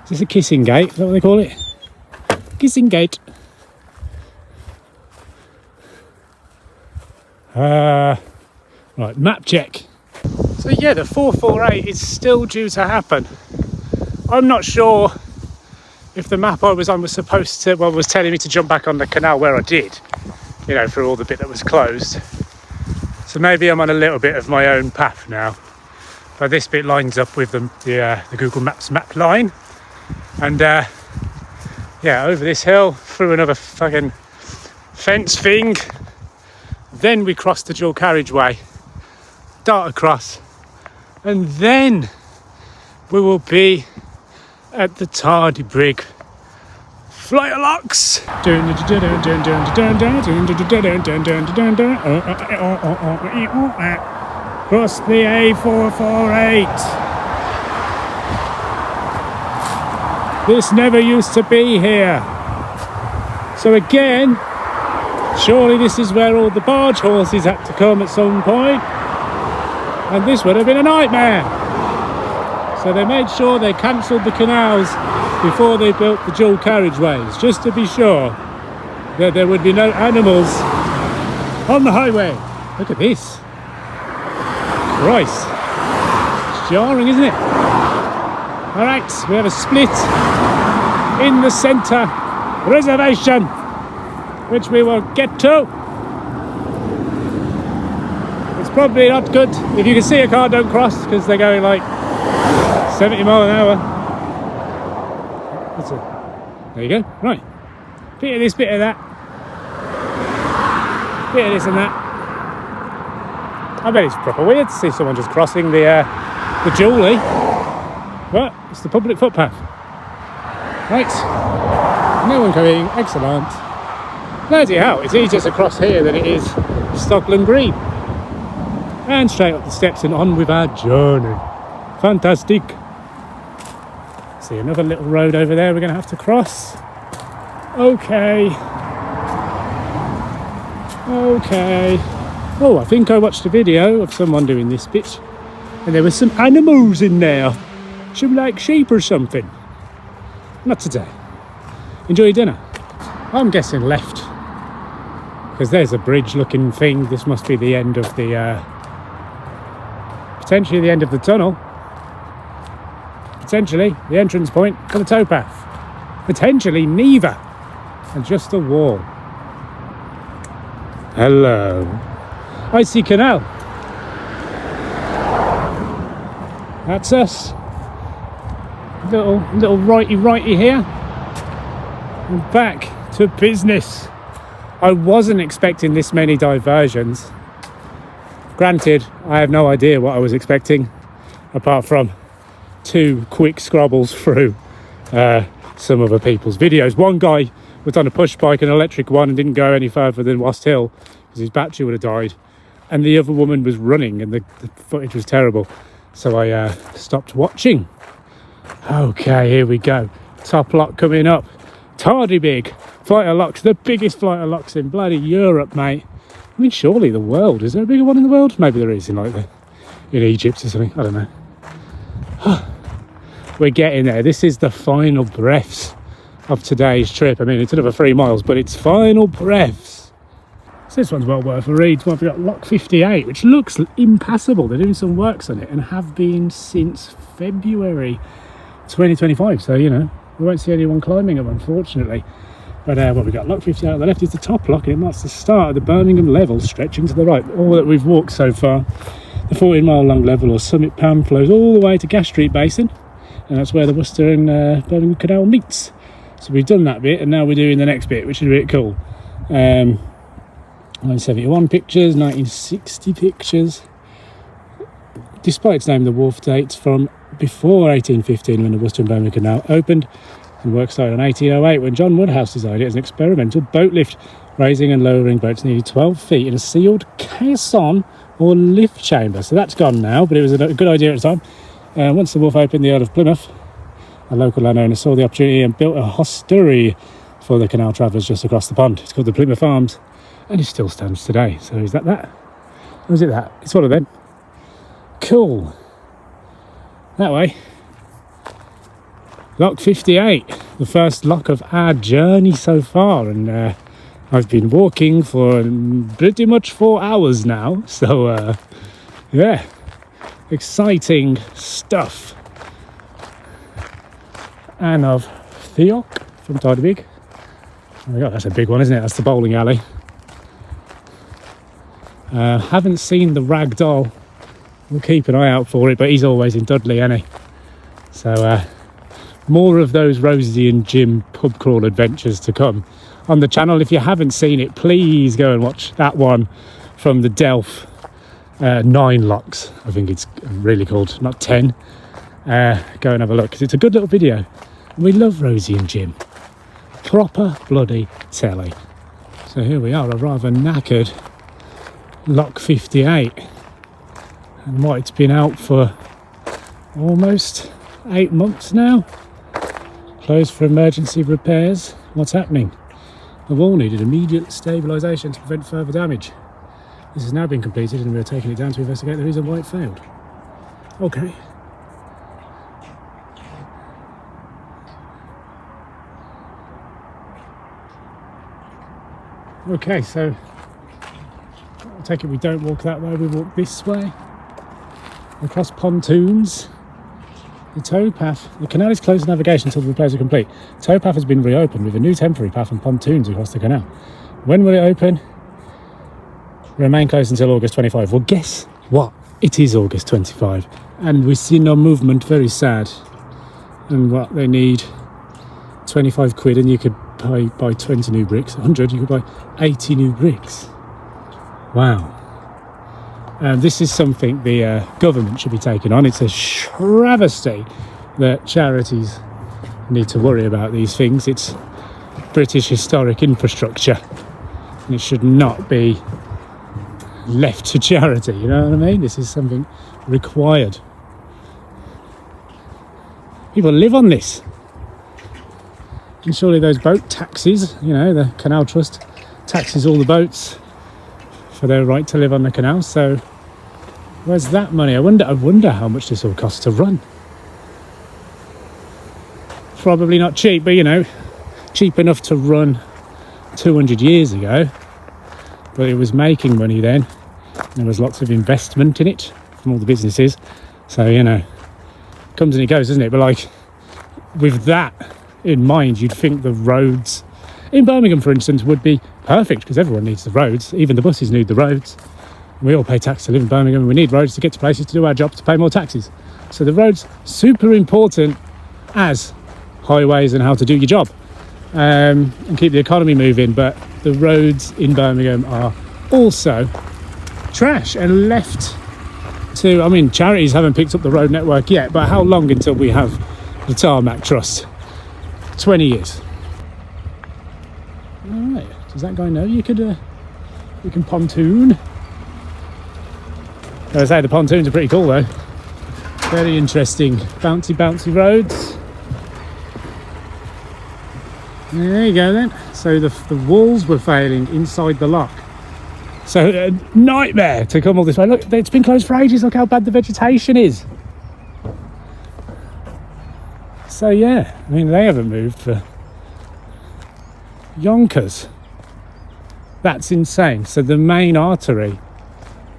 Is this a kissing gate? Is that what they call it? Kissing gate. Right, map check. So yeah, the 448 is still due to happen. I'm not sure if the map I was on was supposed to, well, was telling me to jump back on the canal where I did, you know, for all the bit that was closed. So maybe I'm on a little bit of my own path now. But this bit lines up with the Google Maps map line. And Yeah, over this hill, through another fucking fence thing. Then we cross the dual carriageway, dart across, and then we will be at the Tardebigge flight of locks. Cross the A448. This never used to be here. So again, surely this is where all the barge horses had to come at some point, and this would have been a nightmare. So they made sure they cancelled the canals before they built the dual carriageways, just to be sure that there would be no animals on the highway. Look at this. Christ. It's jarring, isn't it? Alright, we have a split in the centre reservation, which we will get to. It's probably not good. If you can see a car, don't cross, because they're going like 70 mile an hour. There you go. Right. Bit of this, bit of that. Bit of this and that. I bet it's proper weird to see someone just crossing the Julie. But it's the public footpath. Right. No one coming. Excellent. Bloody hell, it's easier to cross here than it is Stockland Green. And straight up the steps and on with our journey. Fantastic. See another little road over there we're going to have to cross. Okay. Oh, I think I watched a video of someone doing this bit, and there were some animals in there. Some like sheep or something. Not today. Enjoy your dinner. I'm guessing left, because there's a bridge looking thing. This must be the end of the potentially the end of the tunnel, potentially the entrance point for the towpath, potentially neither, and just a wall. Hello. I see canal. That's us. Little righty here, and back to business. I wasn't expecting this many diversions. Granted, I have no idea what I was expecting, apart from 2 quick scrobbles through some other people's videos. One guy was on a push bike, an electric one, and didn't go any further than Wast Hill because his battery would have died. And the other woman was running, and the footage was terrible. So I stopped watching. Okay, here we go. Top lock coming up. Tardebigge flight of locks, the biggest flight of locks in bloody Europe, mate. I mean, surely the world. Is there a bigger one in the world? Maybe there is in Egypt or something. I don't know. We're getting there. This is the final breaths of today's trip. I mean, it's another 3 miles, but it's final breaths. So this one's well worth a read. We've got Lock 58, which looks impassable. They're doing some works on it and have been since February 2025. So, we won't see anyone climbing them, unfortunately. But what we got, Lock 58 on the left is the top lock, and it marks the start of the Birmingham level stretching to the right. All that we've walked so far, the 14-mile long level or summit PAM flows all the way to Gas Street Basin, and that's where the Worcester and Birmingham Canal meets. So we've done that bit, and now we're doing the next bit, which is really cool. 1971 pictures, 1960 pictures. Despite its name, the wharf dates from before 1815, when the Worcester and Birmingham Canal opened, and work started in 1808 when John Woodhouse designed it as an experimental boat lift, raising and lowering boats nearly 12 feet in a sealed caisson or lift chamber. So that's gone now, but it was a good idea at the time. Once the wharf opened, the Earl of Plymouth, a local landowner, saw the opportunity and built a hostelry for the canal travellers just across the pond. It's called the Plymouth Arms, and it still stands today. So is that? Or is it that? It's one of them. Cool. That way. Lock 58, the first lock of our journey so far, and I've been walking for pretty much 4 hours now, so yeah, exciting stuff. And of Theoc from Tardebigge. Oh my god, that's a big one, isn't it? That's the bowling alley. Haven't seen the rag doll. We'll keep an eye out for it, but he's always in Dudley, isn't he? So more of those Rosie and Jim pub crawl adventures to come on the channel. If you haven't seen it, please go and watch that one from the Delph 9 locks, I think it's really called, not 10. Go and have a look, because it's a good little video. We love Rosie and Jim. Proper bloody telly. So here we are, a rather knackered lock 58. And what, it's been out for almost 8 months now. Closed for emergency repairs. What's happening? The wall needed immediate stabilisation to prevent further damage. This has now been completed and we are taking it down to investigate the reason why it failed. Okay. Okay, so I take it we don't walk that way, we walk this way. Across pontoons. The towpath. The canal is closed to navigation until the repairs are complete. Towpath has been reopened with a new temporary path and pontoons across the canal. When will it open? Remain closed until August 25. Well, guess what? It is August 25. And we see no movement, very sad. And what they need, 25 quid, and you could buy 20 new bricks. 100, you could buy 80 new bricks. Wow. This is something the government should be taking on. It's a travesty that charities need to worry about these things. It's British historic infrastructure, and it should not be left to charity, you know what I mean? This is something required. People live on this. And surely those boat taxes, you know, the Canal Trust taxes all the boats for their right to live on the canal, so where's that money? I wonder how much this will cost to run. Probably not cheap, but you know, cheap enough to run 200 years ago. But it was making money then. There was lots of investment in it from all the businesses. So, you know, it comes and it goes, doesn't it? But like, with that in mind, you'd think the roads in Birmingham, for instance, would be perfect, because everyone needs the roads. Even the buses need the roads. We all pay tax to live in Birmingham, and we need roads to get to places to do our jobs, to pay more taxes. So the roads, super important as highways and how to do your job, and keep the economy moving. But the roads in Birmingham are also trash and left to, I mean, charities haven't picked up the road network yet, but how long until we have the tarmac trust? 20 years. All right, does that guy know you can pontoon? As I say, the pontoons are pretty cool though. Very interesting, bouncy roads. There you go then. So the walls were failing inside the lock. So a nightmare to come all this way. Look, it's been closed for ages. Look how bad the vegetation is. So yeah, I mean, they haven't moved for yonkers. That's insane. So the main artery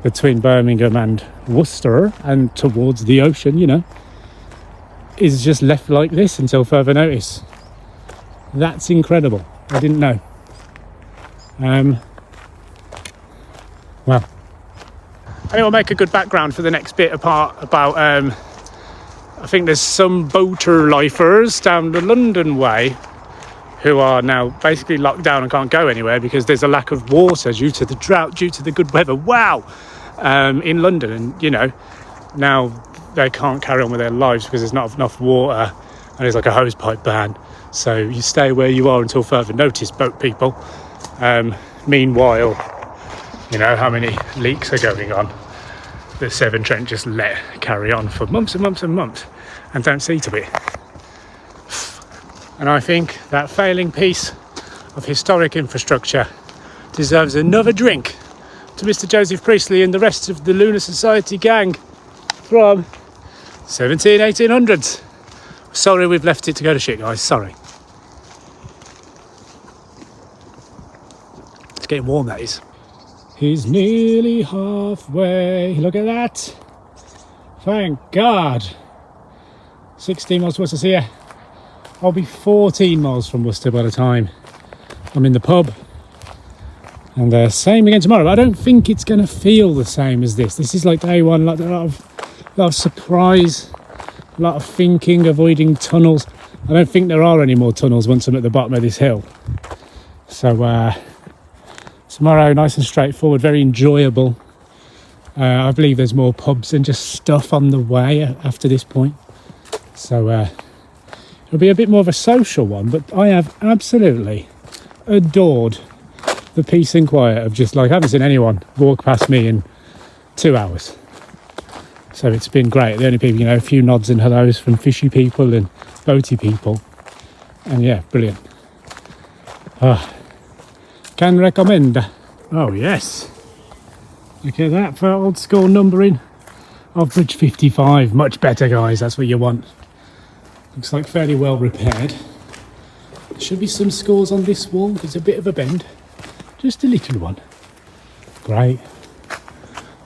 between Birmingham and Worcester and towards the ocean, you know, is just left like this until further notice. That's incredible. I didn't know. Well, I think we'll make a good background for the next bit about I think there's some boater lifers down the London way who are now basically locked down and can't go anywhere because there's a lack of water due to the drought, due to the good weather. Wow! In London, and you know, now they can't carry on with their lives because there's not enough water, and there's like a hosepipe ban. So you stay where you are until further notice, boat people. Meanwhile, you know how many leaks are going on. The Severn Trent just let carry on for months and months and months and don't see to it. And I think that failing piece of historic infrastructure deserves another drink to Mr. Joseph Priestley and the rest of the Lunar Society gang from 1800s. Sorry we've left it to go to shit, guys, sorry. It's getting warm, that is. He's nearly halfway. Look at that. Thank God. 16 miles to Worcester. So yeah, I'll be 14 miles from Worcester by the time I'm in the pub. And same again tomorrow. I don't think it's going to feel the same as this. This is like day one, like a lot of surprise, a lot of thinking, avoiding tunnels. I don't think there are any more tunnels once I'm at the bottom of this hill. So tomorrow, nice and straightforward, very enjoyable. I believe there's more pubs and just stuff on the way after this point. So it'll be a bit more of a social one, but I have absolutely adored the peace and quiet of just like, I haven't seen anyone walk past me in 2 hours. So it's been great. The only people, you know, a few nods and hellos from fishy people and boaty people. And yeah, brilliant. Can recommend. Oh yes. Look at that for old school numbering of Bridge 55. Much better, guys. That's what you want. Looks like fairly well repaired. There should be some scores on this wall. There's a bit of a bend. Just a little one. Great.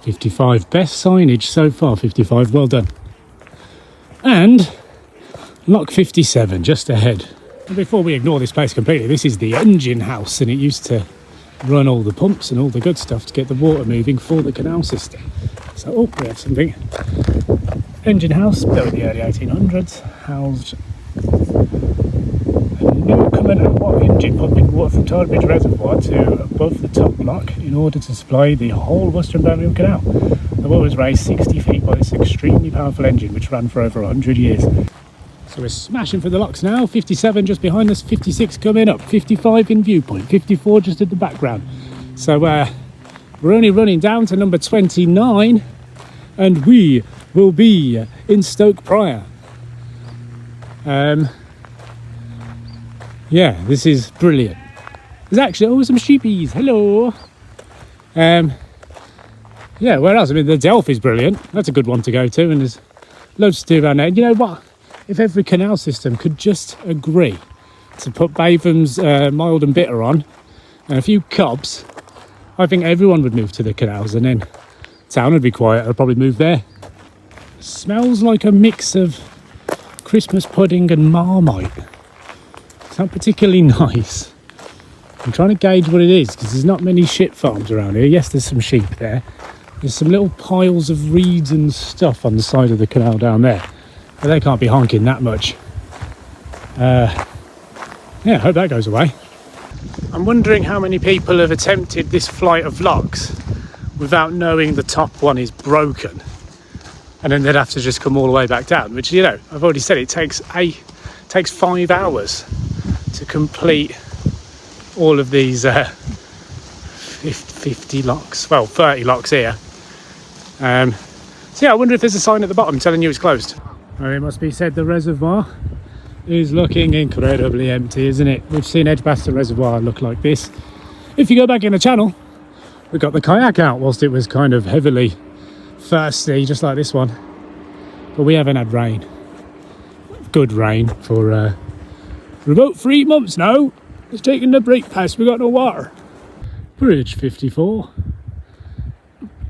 55. Best signage so far, 55. Well done. And lock 57 just ahead. And before we ignore this place completely, this is the engine house, and it used to run all the pumps and all the good stuff to get the water moving for the canal system. So, oh, we have something. Engine house, built in the early 1800s, housed a Newcomen and Watt engine pumping water from Tardebigge Reservoir to above the top block in order to supply the whole Worcester Birmingham Canal. The water was raised 60 feet by this extremely powerful engine, which ran for over 100 years. So we're smashing for the locks now. 57 just behind us, 56 coming up, 55 in viewpoint, 54 just at the background. So we're only running down to number 29, and we will be in Stoke Prior. Yeah, this is brilliant. There's actually some sheepies. Hello. Yeah, where else? I mean, the Delph is brilliant. That's a good one to go to, and there's loads to do around there. You know what? If every canal system could just agree to put Bavham's mild and bitter on and a few cobs, I think everyone would move to the canals, and then town would be quiet. I'd probably move there. Smells like a mix of Christmas pudding and Marmite. It's not particularly nice. I'm trying to gauge what it is because there's not many shit farms around here. Yes, there's some sheep there. There's some little piles of reeds and stuff on the side of the canal down there. But they can't be honking that much. Yeah, I hope that goes away. I'm wondering how many people have attempted this flight of locks without knowing the top one is broken. And then they'd have to just come all the way back down, which, you know, I've already said it takes 5 hours to complete all of these 50 locks, well, 30 locks here. So yeah, I wonder if there's a sign at the bottom telling you it's closed. Well, it must be said the reservoir is looking incredibly empty, isn't it? We've seen Edgbaston Reservoir look like this. If you go back in the channel, we got the kayak out whilst it was kind of heavily thirsty, just like this one. But we haven't had rain. Good rain for about 3 months now. It's taking the brake pass, we got no water. Bridge 54.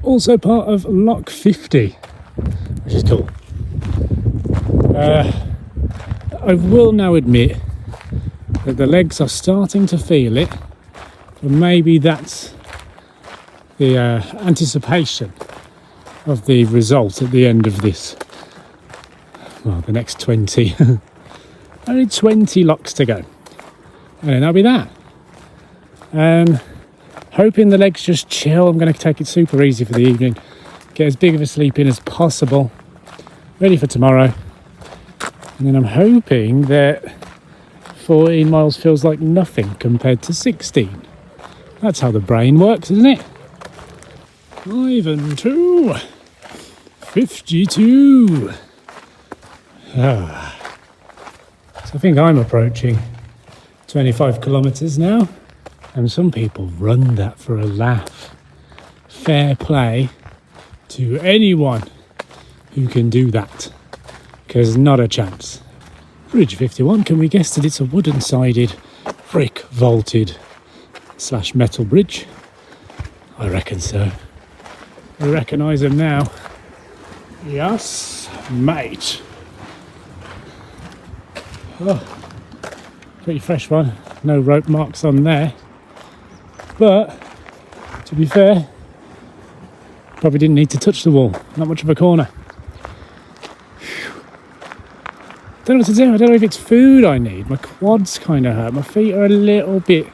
Also part of Lock 50, which is cool. I will now admit that the legs are starting to feel it, but maybe that's the anticipation of the result at the end of this. Well, the next 20. Only 20 locks to go. And then that'll be that. Hoping the legs just chill. I'm going to take it super easy for the evening. Get as big of a sleep in as possible. Ready for tomorrow. And then I'm hoping that 14 miles feels like nothing compared to 16. That's how the brain works, isn't it? 5 and 2. 52. So I think I'm approaching 25 kilometres now. And some people run that for a laugh. Fair play to anyone who can do that. Because not a chance. Bridge 51, can we guess that it's a wooden sided, brick vaulted / metal bridge? I reckon so. I recognise them now. Yes, mate. Oh, pretty fresh one. No rope marks on there. But, to be fair, probably didn't need to touch the wall. Not much of a corner. don't know what to do. I don't know if it's food I need. My quads kind of hurt. My feet are a little bit...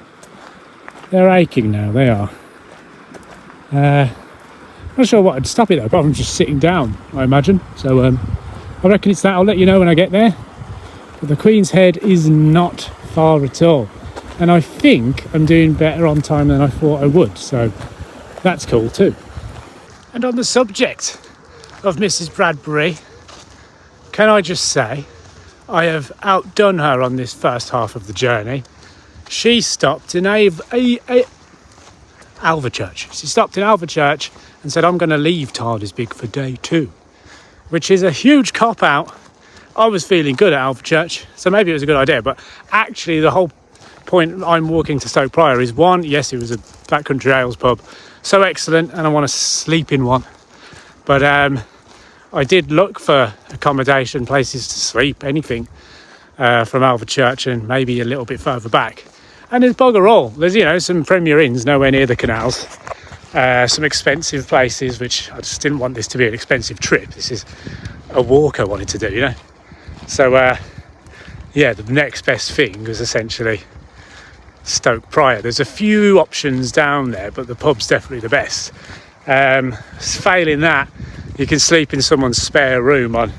They're aching now. They are. Not sure what would stop it though, apart from just sitting down, I imagine. So I reckon it's that. I'll let you know when I get there. But the Queen's Head is not far at all. And I think I'm doing better on time than I thought I would. So that's cool too. And on the subject of Mrs. Bradbury, can I just say I have outdone her on this first half of the journey. She stopped in Alvechurch. She stopped in Alvechurch and said, I'm going to leave Tardebigge for day 2, which is a huge cop-out. I was feeling good at Alvechurch, so maybe it was a good idea, but actually the whole point I'm walking to Stoke Prior is, one, yes, it was a backcountry ales pub, so excellent, and I want to sleep in one. But I did look for accommodation, places to sleep, anything from Alvechurch and maybe a little bit further back. And there's bugger all. There's, you know, some Premier Inns nowhere near the canals, some expensive places, which I just didn't want this to be an expensive trip. This is a walk I wanted to do, you know. So, yeah, the next best thing was essentially Stoke Prior. There's a few options down there, but the pub's definitely the best. Failing that, you can sleep in someone's spare room on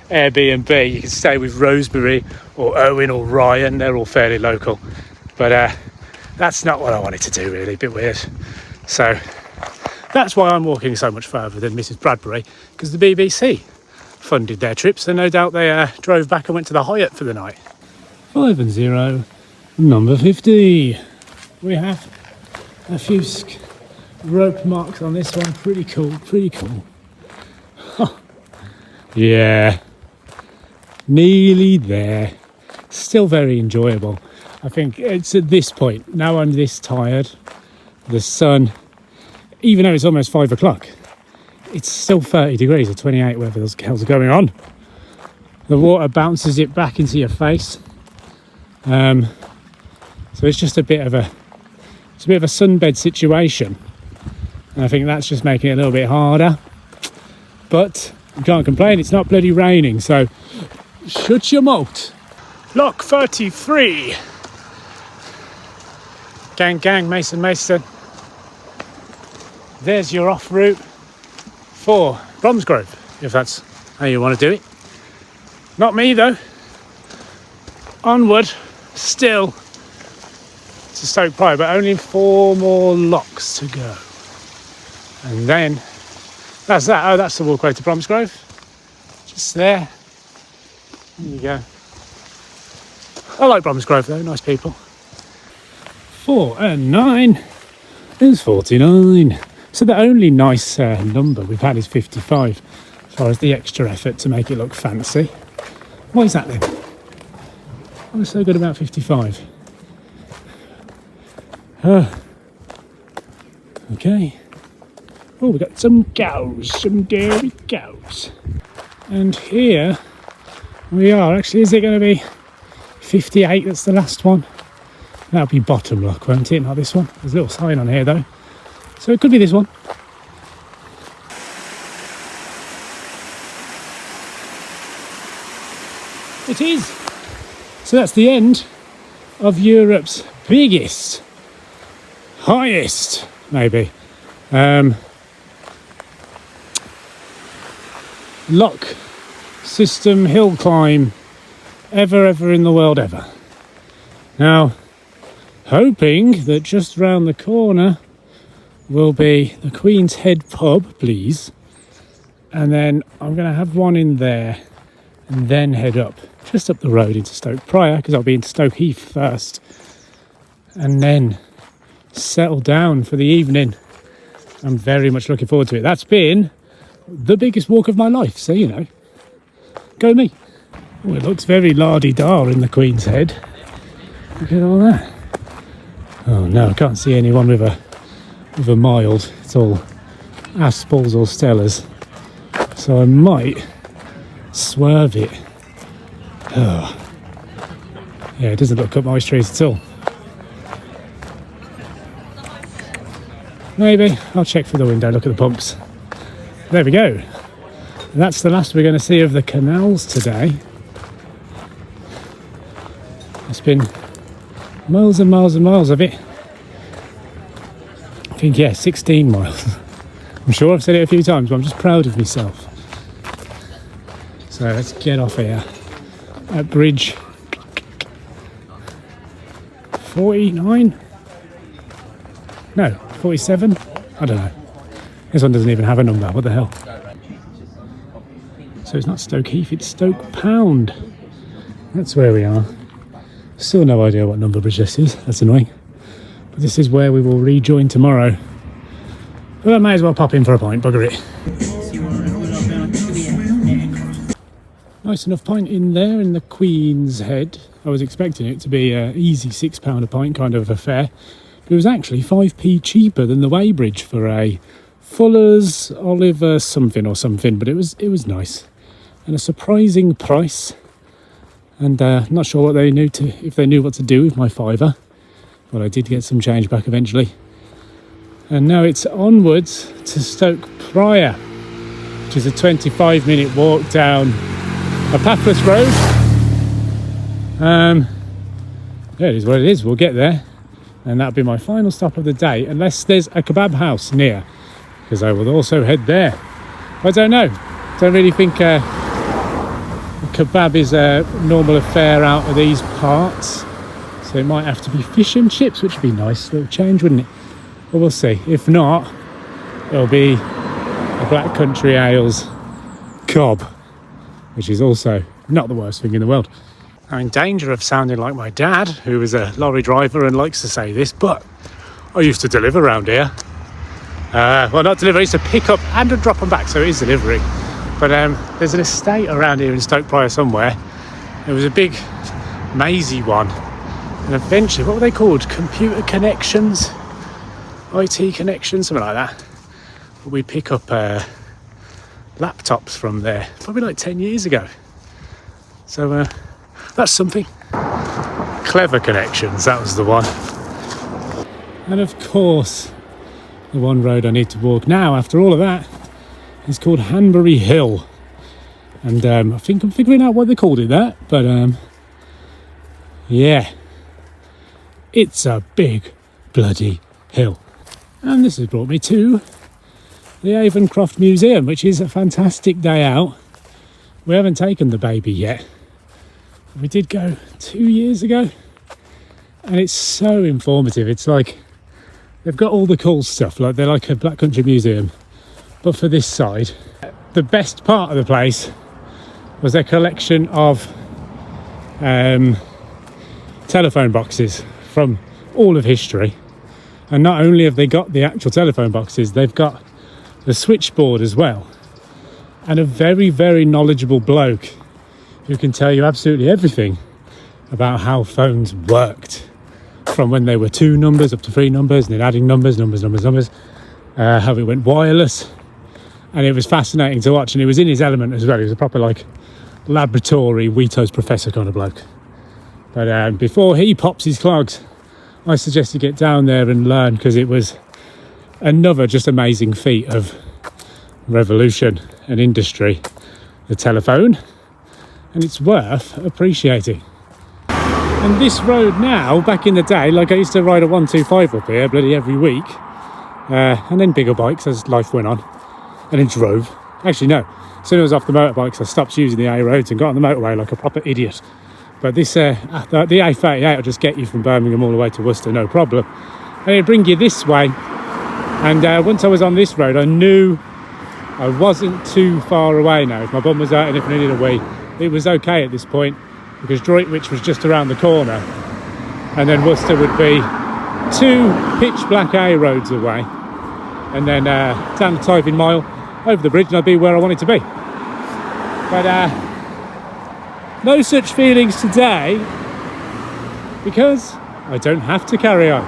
Airbnb. You can stay with Rosemary or Owen or Ryan. They're all fairly local. But that's not what I wanted to do, really. A bit weird. So that's why I'm walking so much further than Mrs. Bradbury, because the BBC funded their trips, and no doubt they drove back and went to the Hyatt for the night. 5 and 0, number 50. We have a few rope marks on this one. Pretty cool, pretty cool. Yeah, nearly there. Still very enjoyable. I think it's at this point, now I'm this tired, the sun, even though it's almost 5 o'clock, it's still 30 degrees or 28, whatever the hell's going on. The water bounces it back into your face. So it's just a bit of a sunbed situation. And I think that's just making it a little bit harder. But you can't complain, it's not bloody raining, so shut your mouth. Lock 33. Gang, gang, Mason, Mason. There's your off route for Bromsgrove, if that's how you want to do it. Not me, though. Onward, still, to Stoke Prior, but only 4 more locks to go. And then, that's that. Oh, that's the walkway to Bromsgrove. Just there. There you go. I like Bromsgrove, though. Nice people. 4 and 9 is 49. So the only nice number we've had is 55, as far as the extra effort to make it look fancy. What is that then? What was so good about 55? Okay. Oh, we've got some cows, some dairy cows. And here we are. Actually, is it going to be 58? That's the last one. That'll be bottom lock, won't it? Not this one. There's a little sign on here, though. So it could be this one. It is. So that's the end of Europe's biggest, highest, maybe, lock system hill climb ever in the world ever. Now, hoping that just round the corner will be the Queen's Head pub, please, and then I'm going to have one in there and then head up, just up the road into Stoke Prior, because I'll be into Stoke Heath first, and then settle down for the evening. I'm very much looking forward to it. That's been the biggest walk of my life, so you know, go me. Oh, it looks very la-di-da in the Queen's Head. Look at all that. Oh no, I can't see anyone with a mild. It's all Aspals or Stellas, so I might swerve it. Oh. Yeah, it doesn't look up my street at all. Maybe I'll check through the window, look at the pumps. There we go. And that's the last we're going to see of the canals today. It's been miles and miles and miles of it. I think, yeah, 16 miles. I'm sure I've said it a few times, but I'm just proud of myself. So let's get off here at bridge 49? No, 47? I don't know. This one doesn't even have a number. What the hell? So it's not Stoke Heath, it's Stoke Pound. That's where we are. Still no idea what number bridge this is. That's annoying. But this is where we will rejoin tomorrow. But I may as well pop in for a pint, bugger it. Nice enough pint in there in the Queen's Head. I was expecting it to be an easy £6 a pint kind of affair. But it was actually 5p cheaper than the Weybridge for a Fuller's Oliver something or something. But it was nice. And a surprising price. And not sure what they knew if they knew what to do with my £5. But I did get some change back eventually. And now it's onwards to Stoke Prior, which is a 25-minute walk down a pathless road. Yeah, it is what it is. We'll get there, and that'll be my final stop of the day, unless there's a kebab house near, because I will also head there. I don't know. Don't really think a kebab is a normal affair out of these parts, so it might have to be fish and chips, which would be nice. A little change, wouldn't it? But we'll see. If not, it'll be a Black Country Ales cob, which is also not the worst thing in the world. I'm in danger of sounding like my dad, who is a lorry driver and likes to say this, but I used to deliver around here. Well, not deliver, I used to pick up and drop them back, so it is delivery. But there's an estate around here in Stoke Prior somewhere. It was a big, mazy one. And eventually, what were they called? Computer connections? IT connections, something like that. But we pick up laptops from there, probably like 10 years ago. So that's something. Clever Connections, that was the one. And of course, the one road I need to walk now after all of that is called Hanbury Hill. And I think I'm figuring out why they called it that, but yeah, it's a big bloody hill. And this has brought me to the Avencroft Museum, which is a fantastic day out. We haven't taken the baby yet. We did go 2 years ago, and it's so informative. It's like they've got all the cool stuff, like they're like a Black Country Museum, but for this side. The best part of the place was their collection of telephone boxes from all of history. And not only have they got the actual telephone boxes, they've got the switchboard as well. And a very, very knowledgeable bloke who can tell you absolutely everything about how phones worked. From when they were 2 numbers up to 3 numbers, and then adding numbers, how it went wireless. And it was fascinating to watch, and he was in his element as well. He was a proper like laboratory Wheatos professor kind of bloke. But before he pops his clogs, I suggest you get down there and learn, because it was another just amazing feat of revolution and industry, the telephone, and it's worth appreciating. And this road now, back in the day, like I used to ride a 125 up here bloody every week, and then bigger bikes as life went on, and then drove. Actually no, as soon as I was off the motorbikes I stopped using the A roads and got on the motorway like a proper idiot. But this, the A38 will just get you from Birmingham all the way to Worcester, no problem. And it'll bring you this way. And once I was on this road, I knew I wasn't too far away now. If my bum was out and if I needed a wee, it was okay at this point, because Droitwich was just around the corner. And then Worcester would be 2 pitch black A roads away. And then down the Tyving Mile, over the bridge, and I'd be where I wanted to be. But no such feelings today, because I don't have to carry on.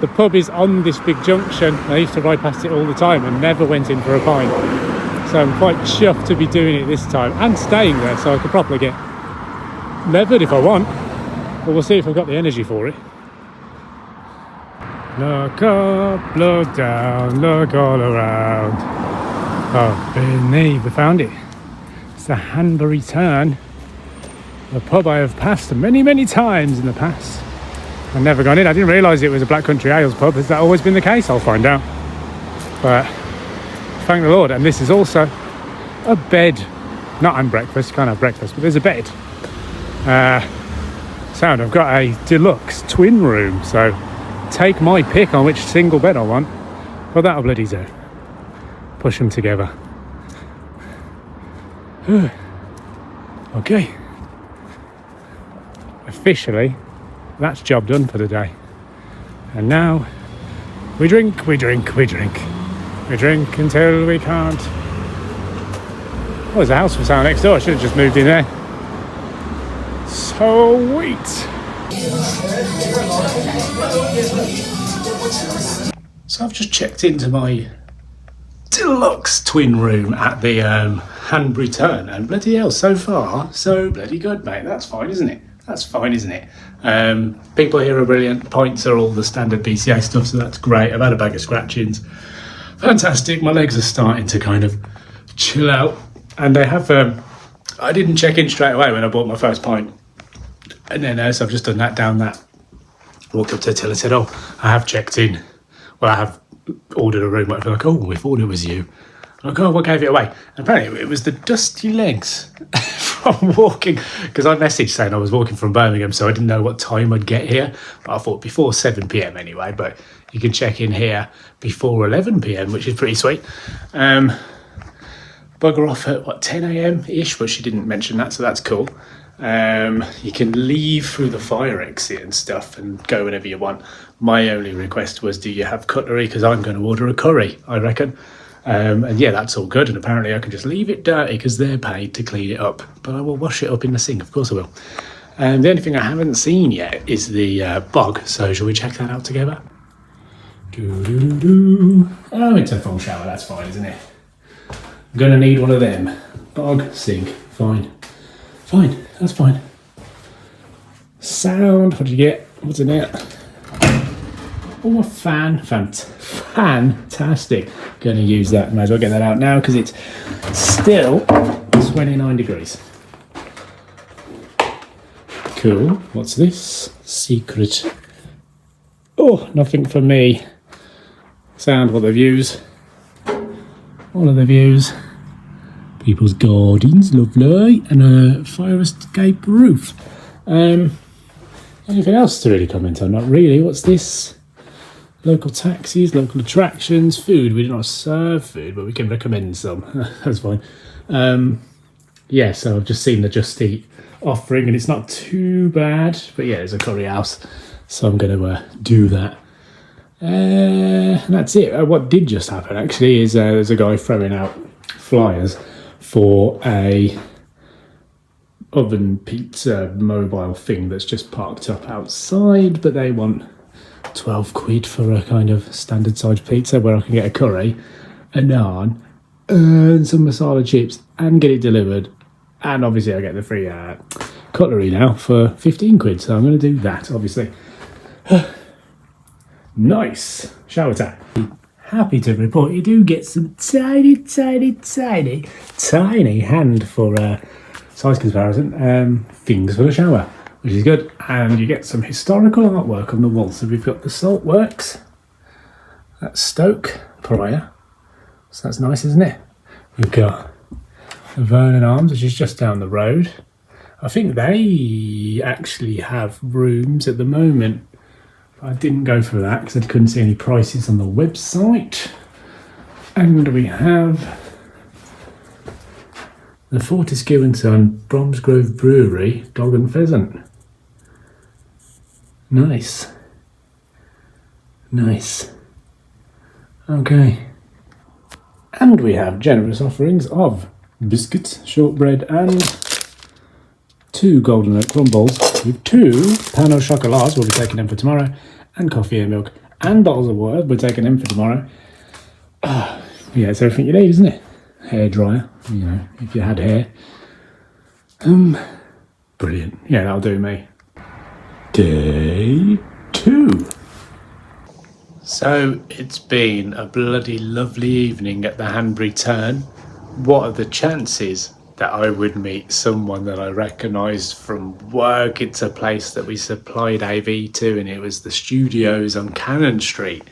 The pub is on this big junction. I used to ride past it all the time and never went in for a pint. So I'm quite chuffed to be doing it this time and staying there, so I could probably get levered if I want. But we'll see if I've got the energy for it. Look up, look down, look all around. Oh, beneath, we found it. It's the Hanbury turn. The pub I have passed many, many times in the past. I've never gone in. I didn't realise it was a Black Country Ales pub. Has that always been the case? I'll find out. But thank the Lord. And this is also a bed. Not and breakfast. Can't have breakfast, but there's a bed. Sound. I've got a deluxe twin room. So take my pick on which single bed I want. But that'll bloody do. Push them together. Okay. Officially, that's job done for the day. And now we drink until we can't. Oh, there's a house for sale next door. I should have just moved in there. Sweet. So I've just checked into my deluxe twin room at the Hanbury turn, and bloody hell, so far so bloody good, mate. That's fine, isn't it? People here are brilliant. Points are all the standard BCA stuff, so that's great. I've had a bag of scratchings. Fantastic. My legs are starting to kind of chill out, and they have I didn't check in straight away when I bought my first pint, and then so I've just done that down that. Walked up to the till and said, oh, I have checked in. Well, I have ordered a room. Whatever. Like, oh, we thought it was you. I'm like, oh, what gave it away? And apparently it was the dusty legs from walking, because I messaged saying I was walking from Birmingham, so I didn't know what time I'd get here. But I thought before 7 p.m. anyway, but you can check in here before 11 p.m, which is pretty sweet. Bugger off at 10 a.m-ish, but she didn't mention that, so that's cool. You can leave through the fire exit and stuff and go whenever you want. My only request was, do you have cutlery? Because I'm going to order a curry, I reckon. And yeah, that's all good. And apparently I can just leave it dirty because they're paid to clean it up. But I will wash it up in the sink, of course I will. The only thing I haven't seen yet is the bog. So shall we check that out together? Oh, it's a full shower. That's fine, isn't it? I'm going to need one of them. Bog, sink, fine. Fine, that's fine. Sound, what did you get? What's in it? Oh, a fan. Fantastic. Going to use that. Might as well get that out now because it's still 29 degrees. Cool. What's this? Secret. Oh, nothing for me. Sound, what the views. All of the views. People's gardens, lovely. And a fire escape roof. Anything else to really comment on? Not really. What's this? Local taxis, local attractions, food. We do not serve food, but we can recommend some. That's fine. Yeah, so I've just seen the Just Eat offering, and it's not too bad. But yeah, there's a curry house, so I'm going to do that. And that's it. What did just happen, actually, is there's a guy throwing out flyers for a oven pizza mobile thing that's just parked up outside, but they want 12 quid for a kind of standard sized pizza where I can get a curry, a naan, and some masala chips and get it delivered. And obviously I get the free cutlery now for 15 quid, so I'm going to do that, obviously. Nice. Shower time. Happy to report you do get some tiny hand for size comparison things for the shower, which is good. And you get some historical artwork on the wall. So we've got the Salt Works at Stoke prior, so that's nice, isn't it? We've got the Vernon Arms, which is just down the road. I think they actually have rooms at the moment. I didn't go for that because I couldn't see any prices on the website. And we have the Fortescue and Son Bromsgrove Brewery Dog and Pheasant. Nice. Okay. And we have generous offerings of biscuits, shortbread, and 2 golden oat crumbles with 2 pan au chocolats. We'll be taking them for tomorrow, and coffee and milk and bottles of water. We're taking them for tomorrow. Yeah, it's everything you need, isn't it? Hair dryer, you know, if you had hair. Brilliant. Yeah, that'll do me. Day 2. So it's been a bloody lovely evening at the Hanbury turn. What are the chances that I would meet someone that I recognised from work. It's a place that we supplied AV to, and it was the studios on Cannon Street.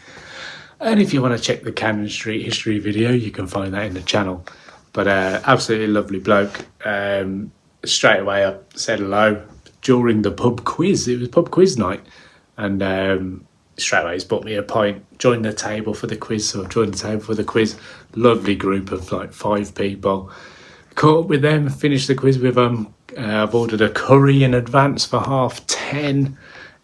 And if you want to check the Cannon Street history video, you can find that in the channel. But absolutely lovely bloke. Straight away I said hello during the pub quiz. It was pub quiz night, and straight away he's bought me a pint, joined the table for the quiz. So I joined the table for the quiz. Lovely group of like 5 people. Caught up with them, finished the quiz with them. I've ordered a curry in advance for 10:30.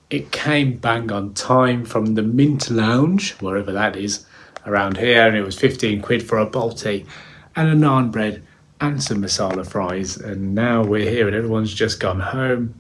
It came bang on time from the Mint Lounge, wherever that is, around here, and it was 15 quid for a balti and a naan bread and some masala fries. And now we're here and everyone's just gone home.